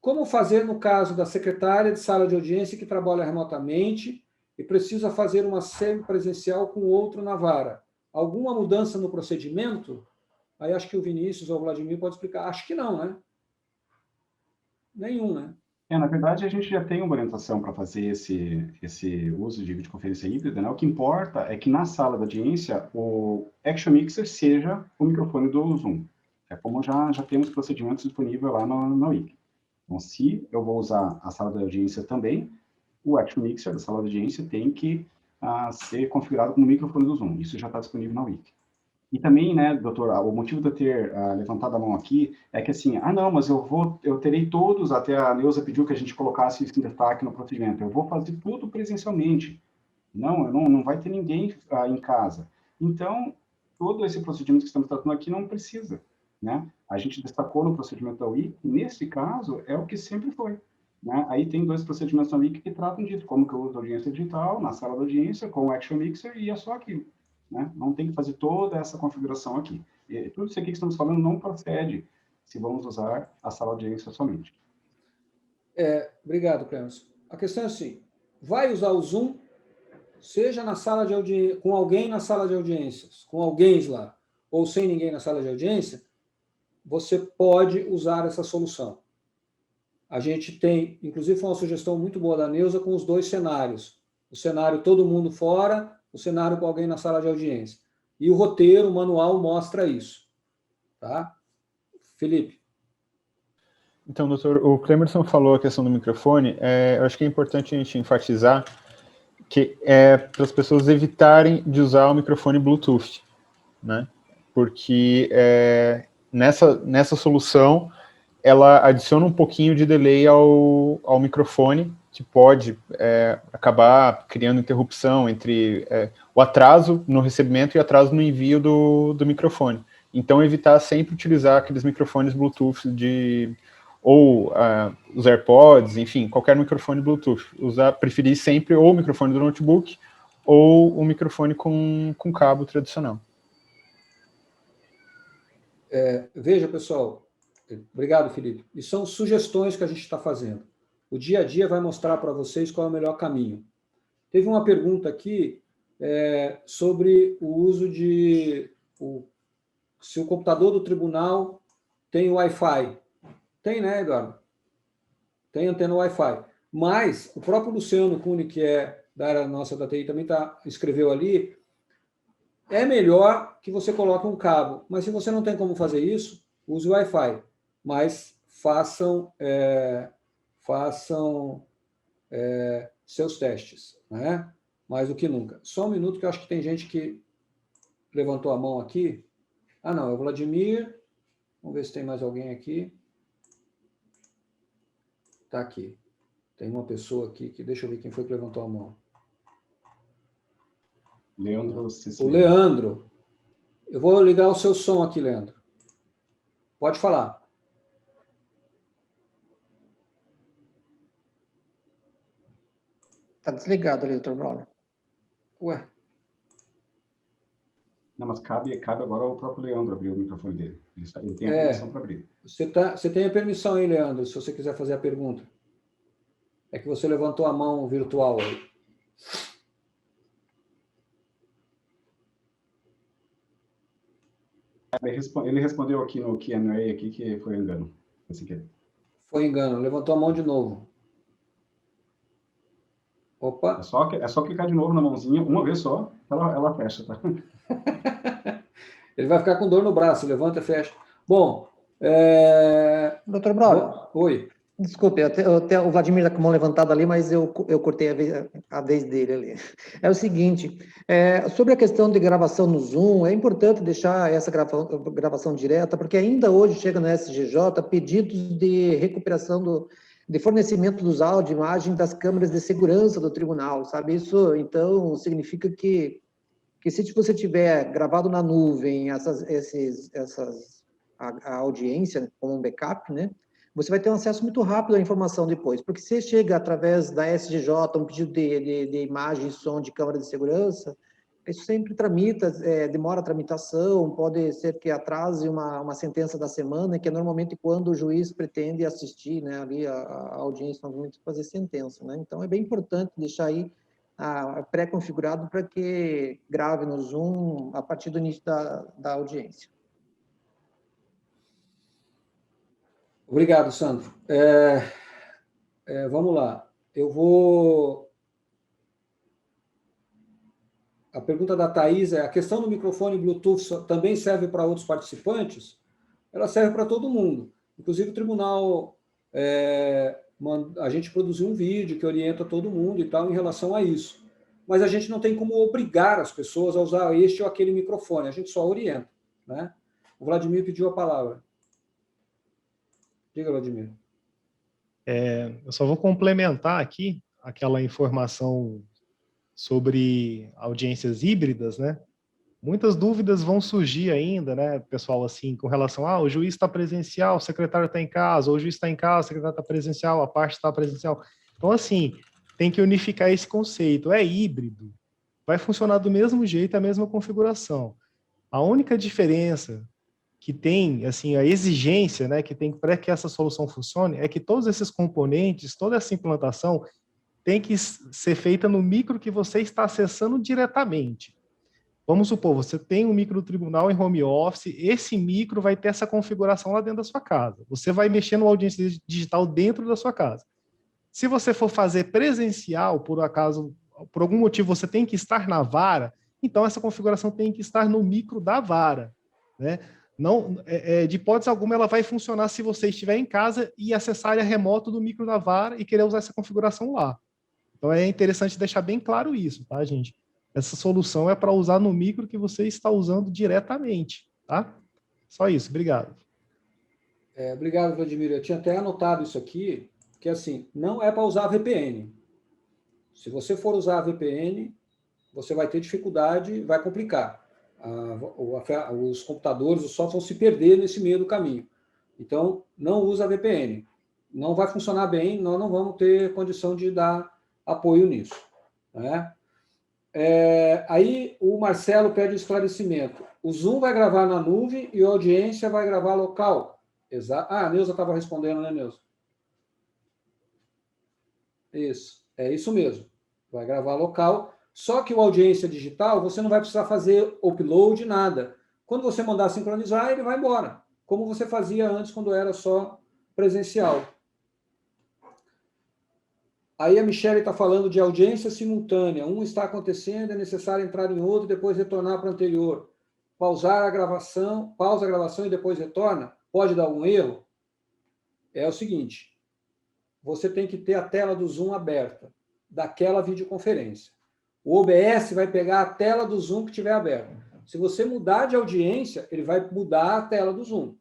Como fazer no caso da secretária de sala de audiência que trabalha remotamente e precisa fazer uma semipresencial com outro na vara? Alguma mudança no procedimento? Aí acho que o Vinícius ou o Vladimir pode explicar. Acho que não, né? Nenhum, né? Na verdade, a gente já tem uma orientação para fazer esse uso de videoconferência híbrida, né? O que importa é que na sala da audiência o Action Mixer seja o microfone do Zoom. É como já temos procedimentos disponíveis lá na Wiki. Então, se eu vou usar a sala da audiência também, o Action Mixer da sala da audiência tem que ser configurado como microfone do Zoom. Isso já está disponível na Wiki. E também, né, doutor, o motivo de eu ter levantado a mão aqui é que assim, não, mas eu terei todos, até a Neuza pediu que a gente colocasse isso em destaque no procedimento, eu vou fazer tudo presencialmente. Não vai ter ninguém em casa. Então, todo esse procedimento que estamos tratando aqui não precisa, né? A gente destacou no procedimento da Wiki, nesse caso, é o que sempre foi. Né? Aí tem 2 procedimentos na Wiki que tratam disso, como que eu uso a audiência digital, na sala da audiência, com o Action Mixer, e é só aquilo. Né? Não tem que fazer toda essa configuração aqui. E tudo isso aqui que estamos falando não procede se vamos usar a sala de audiência somente. Obrigado, Clemens. A questão é assim, vai usar o Zoom, seja na sala de audiência, com alguém na sala de audiências, com alguém lá, ou sem ninguém na sala de audiência, você pode usar essa solução. A gente tem, inclusive foi uma sugestão muito boa da Neuza, com os 2 cenários. O cenário todo mundo fora, o cenário com alguém na sala de audiência. E o roteiro, o manual mostra isso. Tá? Felipe. Então, doutor, o Clemerson falou a questão do microfone. Eu acho que é importante a gente enfatizar que é para as pessoas evitarem de usar o microfone Bluetooth, né? Porque nessa solução ela adiciona um pouquinho de delay ao microfone, que pode acabar criando interrupção entre o atraso no recebimento e atraso no envio do microfone. Então, evitar sempre utilizar aqueles microfones Bluetooth ou os AirPods, enfim, qualquer microfone Bluetooth. Preferir sempre ou o microfone do notebook ou o microfone com cabo tradicional. Veja, pessoal, obrigado, Felipe. E são sugestões que a gente está fazendo. O dia a dia vai mostrar para vocês qual é o melhor caminho. Teve uma pergunta aqui sobre o uso se o computador do tribunal tem Wi-Fi. Tem, né, Eduardo? Tem antena Wi-Fi. Mas o próprio Luciano Cune, que é da área nossa da TI, também escreveu ali, é melhor que você coloque um cabo. Mas se você não tem como fazer isso, use o Wi-Fi. Mas façam seus testes, né? Mais do que nunca. Só um minuto, que eu acho que tem gente que levantou a mão aqui. Não, é o Vladimir. Vamos ver se tem mais alguém aqui. Está aqui. Tem uma pessoa aqui que... Deixa eu ver quem foi que levantou a mão. Leandro. O Leandro. Eu vou ligar o seu som aqui, Leandro. Pode falar. Está desligado ali, doutor Braulio. Ué, Não, mas cabe agora ao próprio Leandro abrir o microfone dele. Ele tem a permissão para abrir. você tem a permissão aí, Leandro, se você quiser fazer a pergunta. É que você levantou a mão virtual aí. Ele respondeu aqui no Q&A aqui que foi engano. Foi engano, levantou a mão de novo. Opa. É só clicar de novo na mãozinha, uma vez só, ela fecha, tá? Ele vai ficar com dor no braço, levanta e fecha. Bom, Doutor Braulio. Oi. Desculpe, até o Vladimir está com a mão levantada ali, mas eu cortei a vez dele ali. É o seguinte, sobre a questão de gravação no Zoom, é importante deixar essa gravação direta, porque ainda hoje chega na SGJ pedidos de recuperação de fornecimento dos áudios e imagens das câmeras de segurança do tribunal, sabe? Isso, então, significa que se você tiver gravado na nuvem a audiência como um backup, né? Você vai ter um acesso muito rápido à informação depois, porque se chega através da SGJ um pedido de imagem e som de câmara de segurança, isso sempre tramita, demora a tramitação, pode ser que atrase uma sentença da semana, que é normalmente quando o juiz pretende assistir, né, ali a audiência, normalmente fazer sentença, né? Então, é bem importante deixar aí pré-configurado para que grave no Zoom a partir do início da audiência. Obrigado, Sandro. Vamos lá. A pergunta da Thais a questão do microfone Bluetooth também serve para outros participantes? Ela serve para todo mundo. Inclusive, o tribunal, a gente produziu um vídeo que orienta todo mundo e tal em relação a isso. Mas a gente não tem como obrigar as pessoas a usar este ou aquele microfone, a gente só orienta, né? O Vladimir pediu a palavra. Diga, Vladimir. Eu só vou complementar aqui aquela informação sobre audiências híbridas, né? Muitas dúvidas vão surgir ainda, né, pessoal, assim, com relação o juiz está presencial, o secretário está em casa, ou o juiz está em casa, o secretário está presencial, a parte está presencial. Então, assim, tem que unificar esse conceito. É híbrido, vai funcionar do mesmo jeito, a mesma configuração. A única diferença que tem, assim, a exigência, né, que tem para que essa solução funcione, é que todos esses componentes, toda essa implantação tem que ser feita no micro que você está acessando diretamente. Vamos supor, você tem um micro do tribunal em home office, esse micro vai ter essa configuração lá dentro da sua casa. Você vai mexer no audiência digital dentro da sua casa. Se você for fazer presencial, por acaso, por algum motivo você tem que estar na vara, então essa configuração tem que estar no micro da vara, né? Não, de hipótese alguma, ela vai funcionar se você estiver em casa e acessar a área remota do micro da vara e querer usar essa configuração lá. Então, é interessante deixar bem claro isso, tá, gente? Essa solução é para usar no micro que você está usando diretamente, tá? Só isso, obrigado. Obrigado, Vladimir. Eu tinha até anotado isso aqui, que assim, não é para usar a VPN. Se você for usar a VPN, você vai ter dificuldade, vai complicar. Os computadores, os softwares vão se perder nesse meio do caminho. Então, não usa a VPN. Não vai funcionar bem, nós não vamos ter condição de dar apoio nisso, né? Aí o Marcelo pede esclarecimento. O Zoom vai gravar na nuvem e a audiência vai gravar local. A Neuza estava respondendo, né, Neuza? Isso, é isso mesmo. Vai gravar local. Só que o audiência digital, você não vai precisar fazer upload, nada. Quando você mandar sincronizar, ele vai embora. Como você fazia antes, quando era só presencial. Aí a Michelle está falando de audiência simultânea. Um está acontecendo, é necessário entrar em outro, depois retornar para o anterior. Pausa a gravação e depois retorna. Pode dar algum erro? É o seguinte, você tem que ter a tela do Zoom aberta, daquela videoconferência. O OBS vai pegar a tela do Zoom que estiver aberta. Se você mudar de audiência, ele vai mudar a tela do Zoom.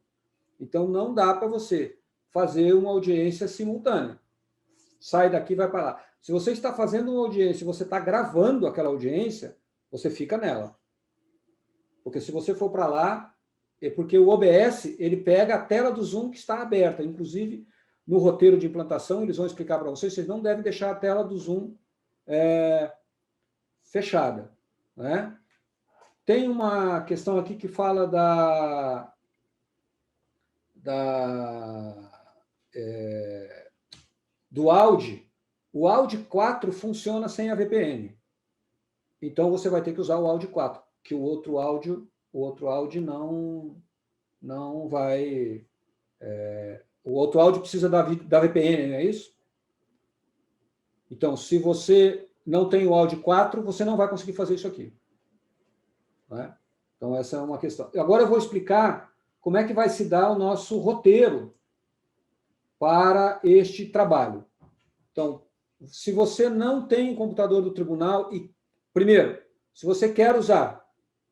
Então, não dá para você fazer uma audiência simultânea. Sai daqui e vai para lá. Se você está fazendo uma audiência e você está gravando aquela audiência, você fica nela. Porque se você for para lá, é porque o OBS, ele pega a tela do Zoom que está aberta. Inclusive, no roteiro de implantação, eles vão explicar para vocês não devem deixar a tela do Zoom fechada, né? Tem uma questão aqui que fala do Audi. O Audi 4 funciona sem a VPN. Então, você vai ter que usar o Audi 4, que o outro Audi não vai... o outro Audi precisa da VPN, não é isso? Então, se você não tem o Audi 4, você não vai conseguir fazer isso aqui. Né? Então, essa é uma questão. Agora eu vou explicar como é que vai se dar o nosso roteiro para este trabalho. Então, se você não tem um computador do tribunal, primeiro, se você quer usar,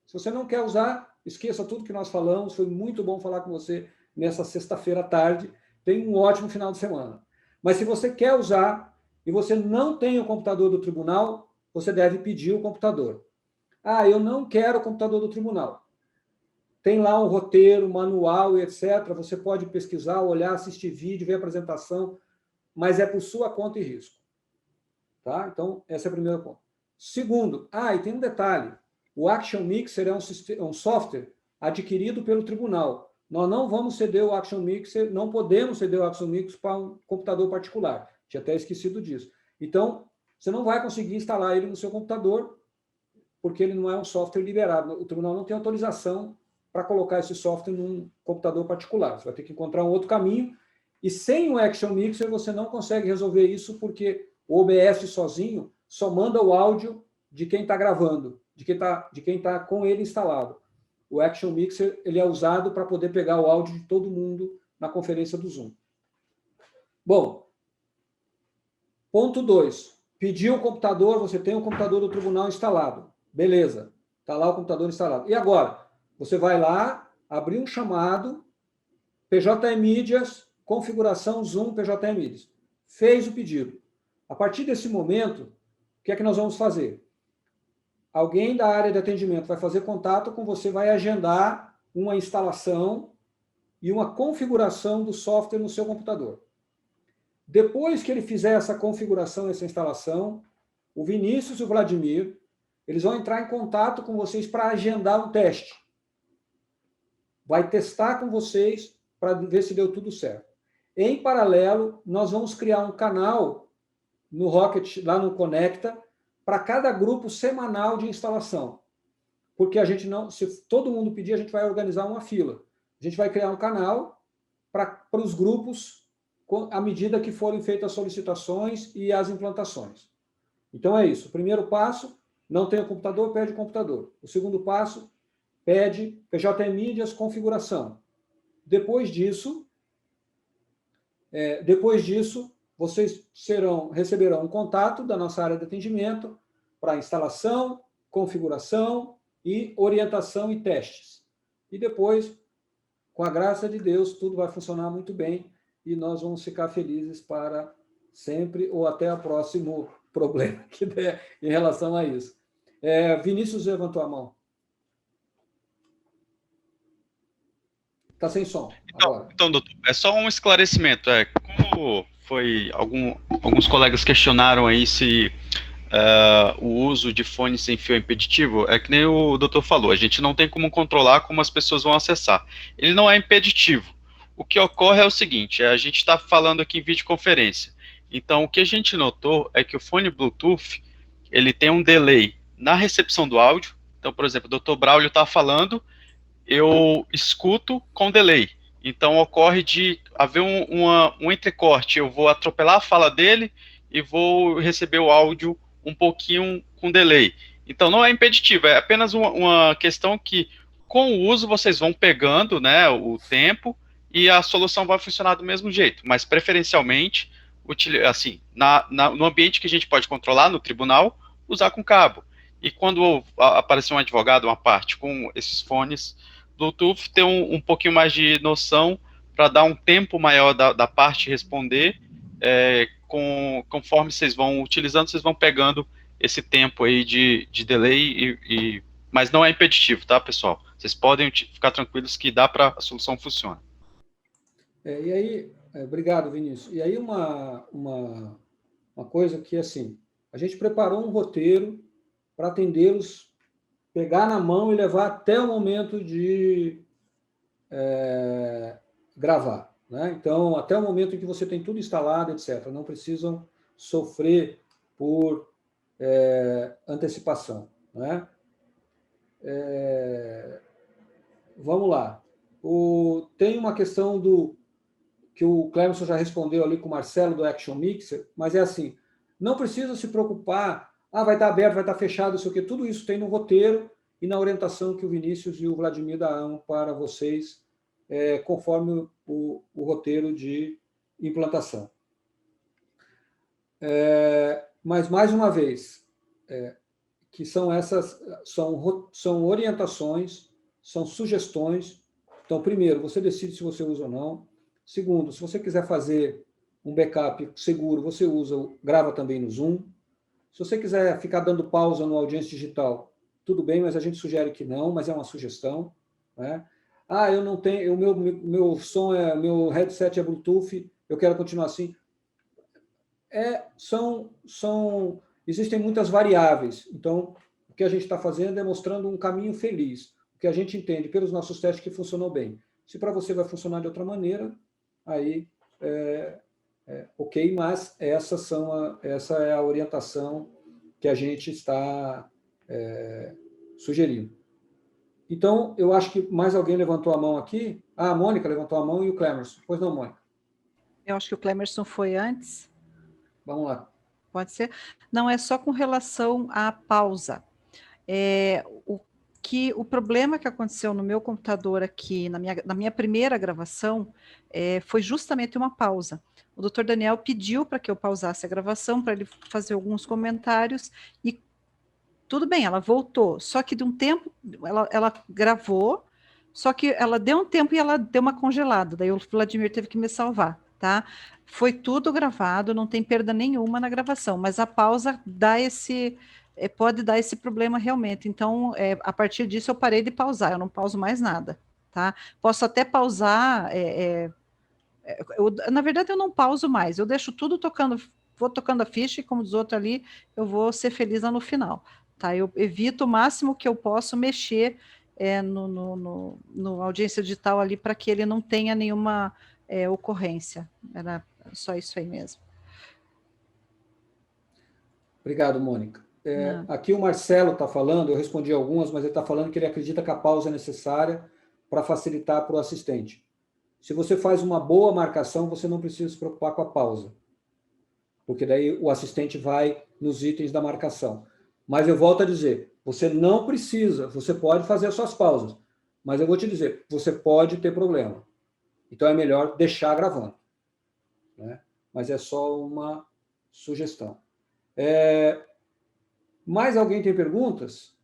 se você não quer usar, esqueça tudo que nós falamos, foi muito bom falar com você nessa sexta-feira à tarde, tenha um ótimo final de semana. Mas se você quer usar e você não tem o computador do tribunal, você deve pedir o computador. Ah, eu não quero o computador do tribunal. Tem lá um roteiro, manual e etc. Você pode pesquisar, olhar, assistir vídeo, ver a apresentação, mas é por sua conta e risco. Tá? Então, esse é o primeiro ponto. Segundo, e tem um detalhe. O Action Mixer é um software adquirido pelo tribunal. Nós não vamos ceder o Action Mixer, não podemos ceder o Action Mixer para um computador particular. Tinha até esquecido disso. Então, você não vai conseguir instalar ele no seu computador, porque ele não é um software liberado. O tribunal não tem autorização para colocar esse software num computador particular. Você vai ter que encontrar um outro caminho. E sem o Action Mixer, você não consegue resolver isso, porque o OBS sozinho só manda o áudio de quem está gravando, de quem tá com ele instalado. O Action Mixer ele é usado para poder pegar o áudio de todo mundo na conferência do Zoom. Bom, ponto 2. Pediu o computador, você tem o computador do tribunal instalado. Beleza, está lá o computador instalado. E agora? Você vai lá, abrir um chamado, PJ Mídias, configuração Zoom PJ Mídias. Fez o pedido. A partir desse momento, o que é que nós vamos fazer? Alguém da área de atendimento vai fazer contato com você, vai agendar uma instalação e uma configuração do software no seu computador. Depois que ele fizer essa configuração, essa instalação, o Vinícius e o Vladimir, eles vão entrar em contato com vocês para agendar um teste. Vai testar com vocês para ver se deu tudo certo. Em paralelo, nós vamos criar um canal no Rocket, lá no Conecta, para cada grupo semanal de instalação. Porque a gente não, se todo mundo pedir, a gente vai organizar uma fila. A gente vai criar um canal para os grupos à medida que forem feitas as solicitações e as implantações. Então é isso. O primeiro passo, não tem o computador, pede o computador. O segundo passo, pede PJ Mídias, configuração. Depois disso, vocês receberão um contato da nossa área de atendimento para instalação, configuração e orientação e testes. E depois, com a graça de Deus, tudo vai funcionar muito bem e nós vamos ficar felizes para sempre ou até o próximo problema que der em relação a isso. Vinícius levantou a mão. Está sem som. Então, doutor, é só um esclarecimento. Como alguns colegas questionaram aí se o uso de fone sem fio é impeditivo, é que nem o doutor falou, a gente não tem como controlar como as pessoas vão acessar. Ele não é impeditivo. O que ocorre é o seguinte, a gente está falando aqui em videoconferência. Então, o que a gente notou é que o fone Bluetooth, ele tem um delay na recepção do áudio. Então, por exemplo, o doutor Braulio está falando, eu escuto com delay. Então, ocorre de haver um entrecorte. Eu vou atropelar a fala dele e vou receber o áudio um pouquinho com delay. Então, não é impeditivo, é apenas uma questão que, com o uso, vocês vão pegando, né, o tempo e a solução vai funcionar do mesmo jeito. Mas, preferencialmente, assim, no ambiente que a gente pode controlar, no tribunal, usar com cabo. E quando aparecer um advogado, uma parte, com esses fones Bluetooth, ter um pouquinho mais de noção para dar um tempo maior da parte responder, conforme vocês vão utilizando, vocês vão pegando esse tempo aí de delay, mas não é impeditivo, tá, pessoal? Vocês podem ficar tranquilos que dá para a solução funciona. E aí, obrigado, Vinícius. E aí uma coisa que, assim, A gente preparou um roteiro para atendê-los, pegar na mão e levar até o momento de gravar, né? Então, até o momento em que você tem tudo instalado, etc. Não precisam sofrer por antecipação, né? Vamos lá. Tem uma questão que o Clemerson já respondeu ali com o Marcelo do Action Mixer, mas é assim, não precisa se preocupar, vai estar aberto, vai estar fechado, isso aqui, tudo isso tem no roteiro e na orientação que o Vinícius e o Vladimir darão para vocês, conforme o roteiro de implantação. Mas, mais uma vez, que são essas, são orientações, são sugestões. Então, primeiro, você decide se você usa ou não. Segundo, se você quiser fazer um backup seguro, você grava também no Zoom. Se você quiser ficar dando pausa no Audiência Digital, tudo bem, mas a gente sugere que não, mas é uma sugestão, né? Eu não tenho, meu som meu headset é Bluetooth, eu quero continuar assim. Existem muitas variáveis. Então, o que a gente está fazendo é mostrando um caminho feliz. O que a gente entende pelos nossos testes que funcionou bem. Se para você vai funcionar de outra maneira, aí ok, mas essa é a orientação que a gente está sugerindo. Então, eu acho que mais alguém levantou a mão aqui. A Mônica levantou a mão e o Clemerson. Pois não, Mônica? Eu acho que o Clemerson foi antes. Vamos lá. Pode ser? Não, é só com relação à pausa. O problema que aconteceu no meu computador aqui, na minha primeira gravação, foi justamente uma pausa. O Dr. Daniel pediu para que eu pausasse a gravação, para ele fazer alguns comentários, e tudo bem, ela voltou, só que de um tempo, ela gravou, só que ela deu um tempo e ela deu uma congelada, daí o Vladimir teve que me salvar, tá? Foi tudo gravado, não tem perda nenhuma na gravação, mas a pausa pode dar esse problema realmente. Então, a partir disso, eu parei de pausar, eu não pauso mais nada, tá? Posso até pausar, na verdade, eu não pauso mais, eu deixo tudo tocando, vou tocando a ficha, e como diz outro ali, eu vou ser feliz lá no final, tá? Eu evito o máximo que eu posso mexer no audiência digital ali, para que ele não tenha nenhuma ocorrência. Era só isso aí mesmo. Obrigado, Mônica. Aqui o Marcelo está falando, eu respondi algumas, mas ele está falando que ele acredita que a pausa é necessária para facilitar para o assistente. Se você faz uma boa marcação, você não precisa se preocupar com a pausa, porque daí o assistente vai nos itens da marcação. Mas eu volto a dizer, você não precisa, você pode fazer as suas pausas, mas eu vou te dizer, você pode ter problema. Então é melhor deixar gravando, né? Mas é só uma sugestão. Mais alguém tem perguntas?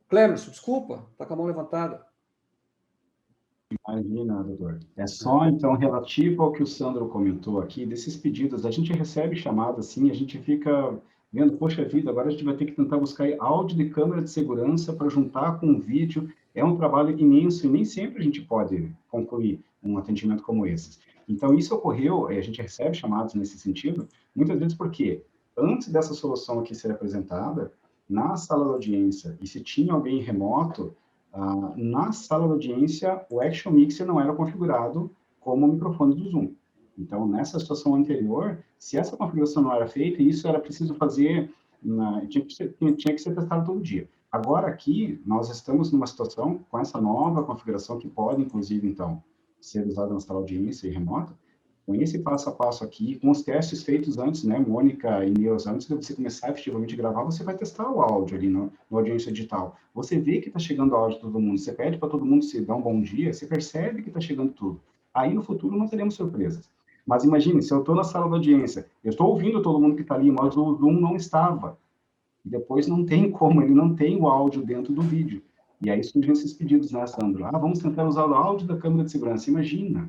Clemerson, desculpa, está com a mão levantada. Imagina, doutor. É só, então, relativo ao que o Sandro comentou aqui, desses pedidos, a gente recebe chamada assim, a gente fica vendo, poxa vida, agora a gente vai ter que tentar buscar áudio de câmera de segurança para juntar com o vídeo. É um trabalho imenso e nem sempre a gente pode concluir um atendimento como esse. Então, isso ocorreu, a gente recebe chamadas nesse sentido, muitas vezes porque antes dessa solução aqui ser apresentada, na sala de audiência, e se tinha alguém remoto, na sala de audiência, o Action Mixer não era configurado como o microfone do Zoom. Então, nessa situação anterior, se essa configuração não era feita, isso era preciso fazer, tinha que ser testado todo dia. Agora aqui, nós estamos numa situação com essa nova configuração que pode, inclusive, então, ser usada na sala de audiência e remota, com esse passo a passo aqui, com os testes feitos antes, né, Mônica e Neus, antes de você começar efetivamente a gravar, você vai testar o áudio ali no audiência digital. Você vê que está chegando áudio de todo mundo, você pede para todo mundo se dar um bom dia, você percebe que está chegando tudo. Aí, no futuro, não teremos surpresas. Mas imagine, se eu estou na sala da audiência, eu estou ouvindo todo mundo que está ali, mas o Zoom não estava. E depois não tem como, ele não tem o áudio dentro do vídeo. E aí surgem esses pedidos, né, Sandro? Vamos tentar usar o áudio da câmera de segurança. Imagina,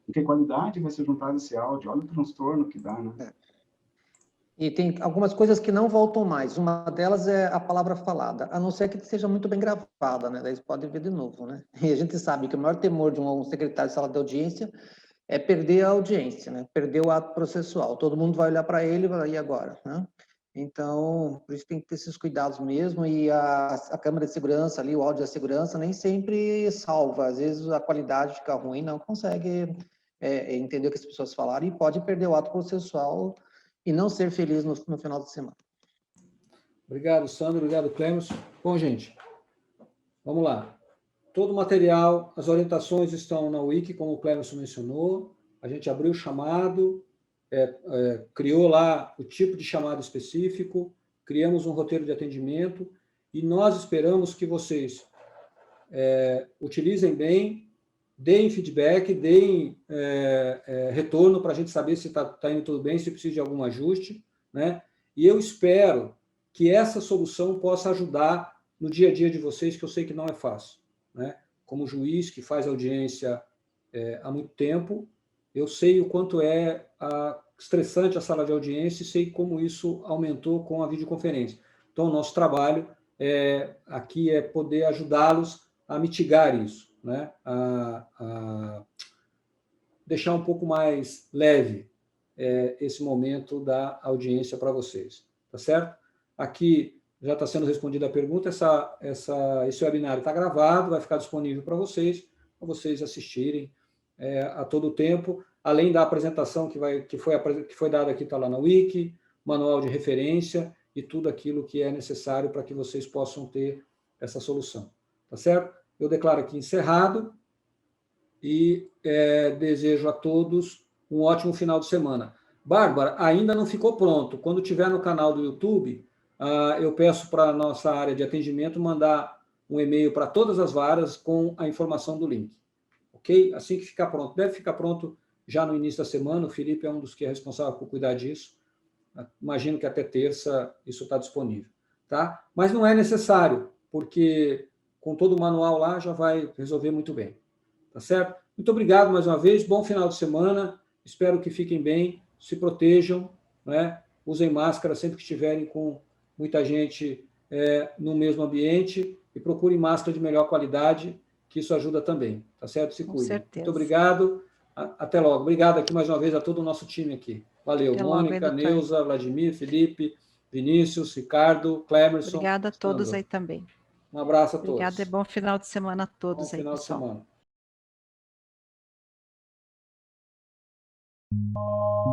em que qualidade vai ser juntado esse áudio? Olha o transtorno que dá, né? E tem algumas coisas que não voltam mais. Uma delas é a palavra falada, a não ser que seja muito bem gravada, né? Daí você pode ver de novo, né? E a gente sabe que o maior temor de um secretário de sala de audiência é perder a audiência, né? Perder o ato processual. Todo mundo vai olhar para ele e vai, e agora, né? Então, por isso tem que ter esses cuidados mesmo, e a câmera de segurança ali, o áudio da segurança, nem sempre salva. Às vezes a qualidade fica ruim, não consegue entender o que as pessoas falaram, e pode perder o ato processual e não ser feliz no final de semana. Obrigado, Sandro. Obrigado, Clemerson. Bom, gente, vamos lá. Todo o material, as orientações estão na Wiki, como o Clemerson mencionou. A gente abriu o chamado, criou lá o tipo de chamado específico, criamos um roteiro de atendimento e nós esperamos que vocês utilizem bem, deem feedback, deem retorno para a gente saber se está indo tudo bem, se precisa de algum ajuste, né? E eu espero que essa solução possa ajudar no dia a dia de vocês, que eu sei que não é fácil, né? Como juiz que faz audiência há muito tempo, eu sei o quanto é estressante a sala de audiência e sei como isso aumentou com a videoconferência. Então, o nosso trabalho aqui é poder ajudá-los a mitigar isso, né? A deixar um pouco mais leve esse momento da audiência para vocês, tá certo? Aqui já está sendo respondida a pergunta, esse webinar está gravado, vai ficar disponível para vocês assistirem a todo tempo, além da apresentação que foi dada aqui, está lá na Wiki, manual de referência e tudo aquilo que é necessário para que vocês possam ter essa solução, tá certo? Eu declaro aqui encerrado e desejo a todos um ótimo final de semana. Bárbara, ainda não ficou pronto. Quando tiver no canal do YouTube, eu peço para a nossa área de atendimento mandar um e-mail para todas as varas com a informação do link. Ok? Assim que ficar pronto. Deve ficar pronto já no início da semana. O Felipe é um dos que é responsável por cuidar disso. Imagino que até terça isso está disponível. Tá? Mas não é necessário, porque com todo o manual lá já vai resolver muito bem. Tá certo? Muito obrigado mais uma vez. Bom final de semana. Espero que fiquem bem, se protejam, né? Usem máscara sempre que estiverem com muita gente no mesmo ambiente e procurem máscara de melhor qualidade, que isso ajuda também, tá certo? Se cuidem. Com certeza. Muito obrigado. Até logo. Obrigado aqui mais uma vez a todo o nosso time aqui. Valeu. Até Mônica, logo, Neuza, Vladimir, Felipe, Vinícius, Ricardo, Clemerson. Obrigada a todos aí também. Um abraço a todos. Obrigada e bom final de semana a todos aí, pessoal. Bom final de semana.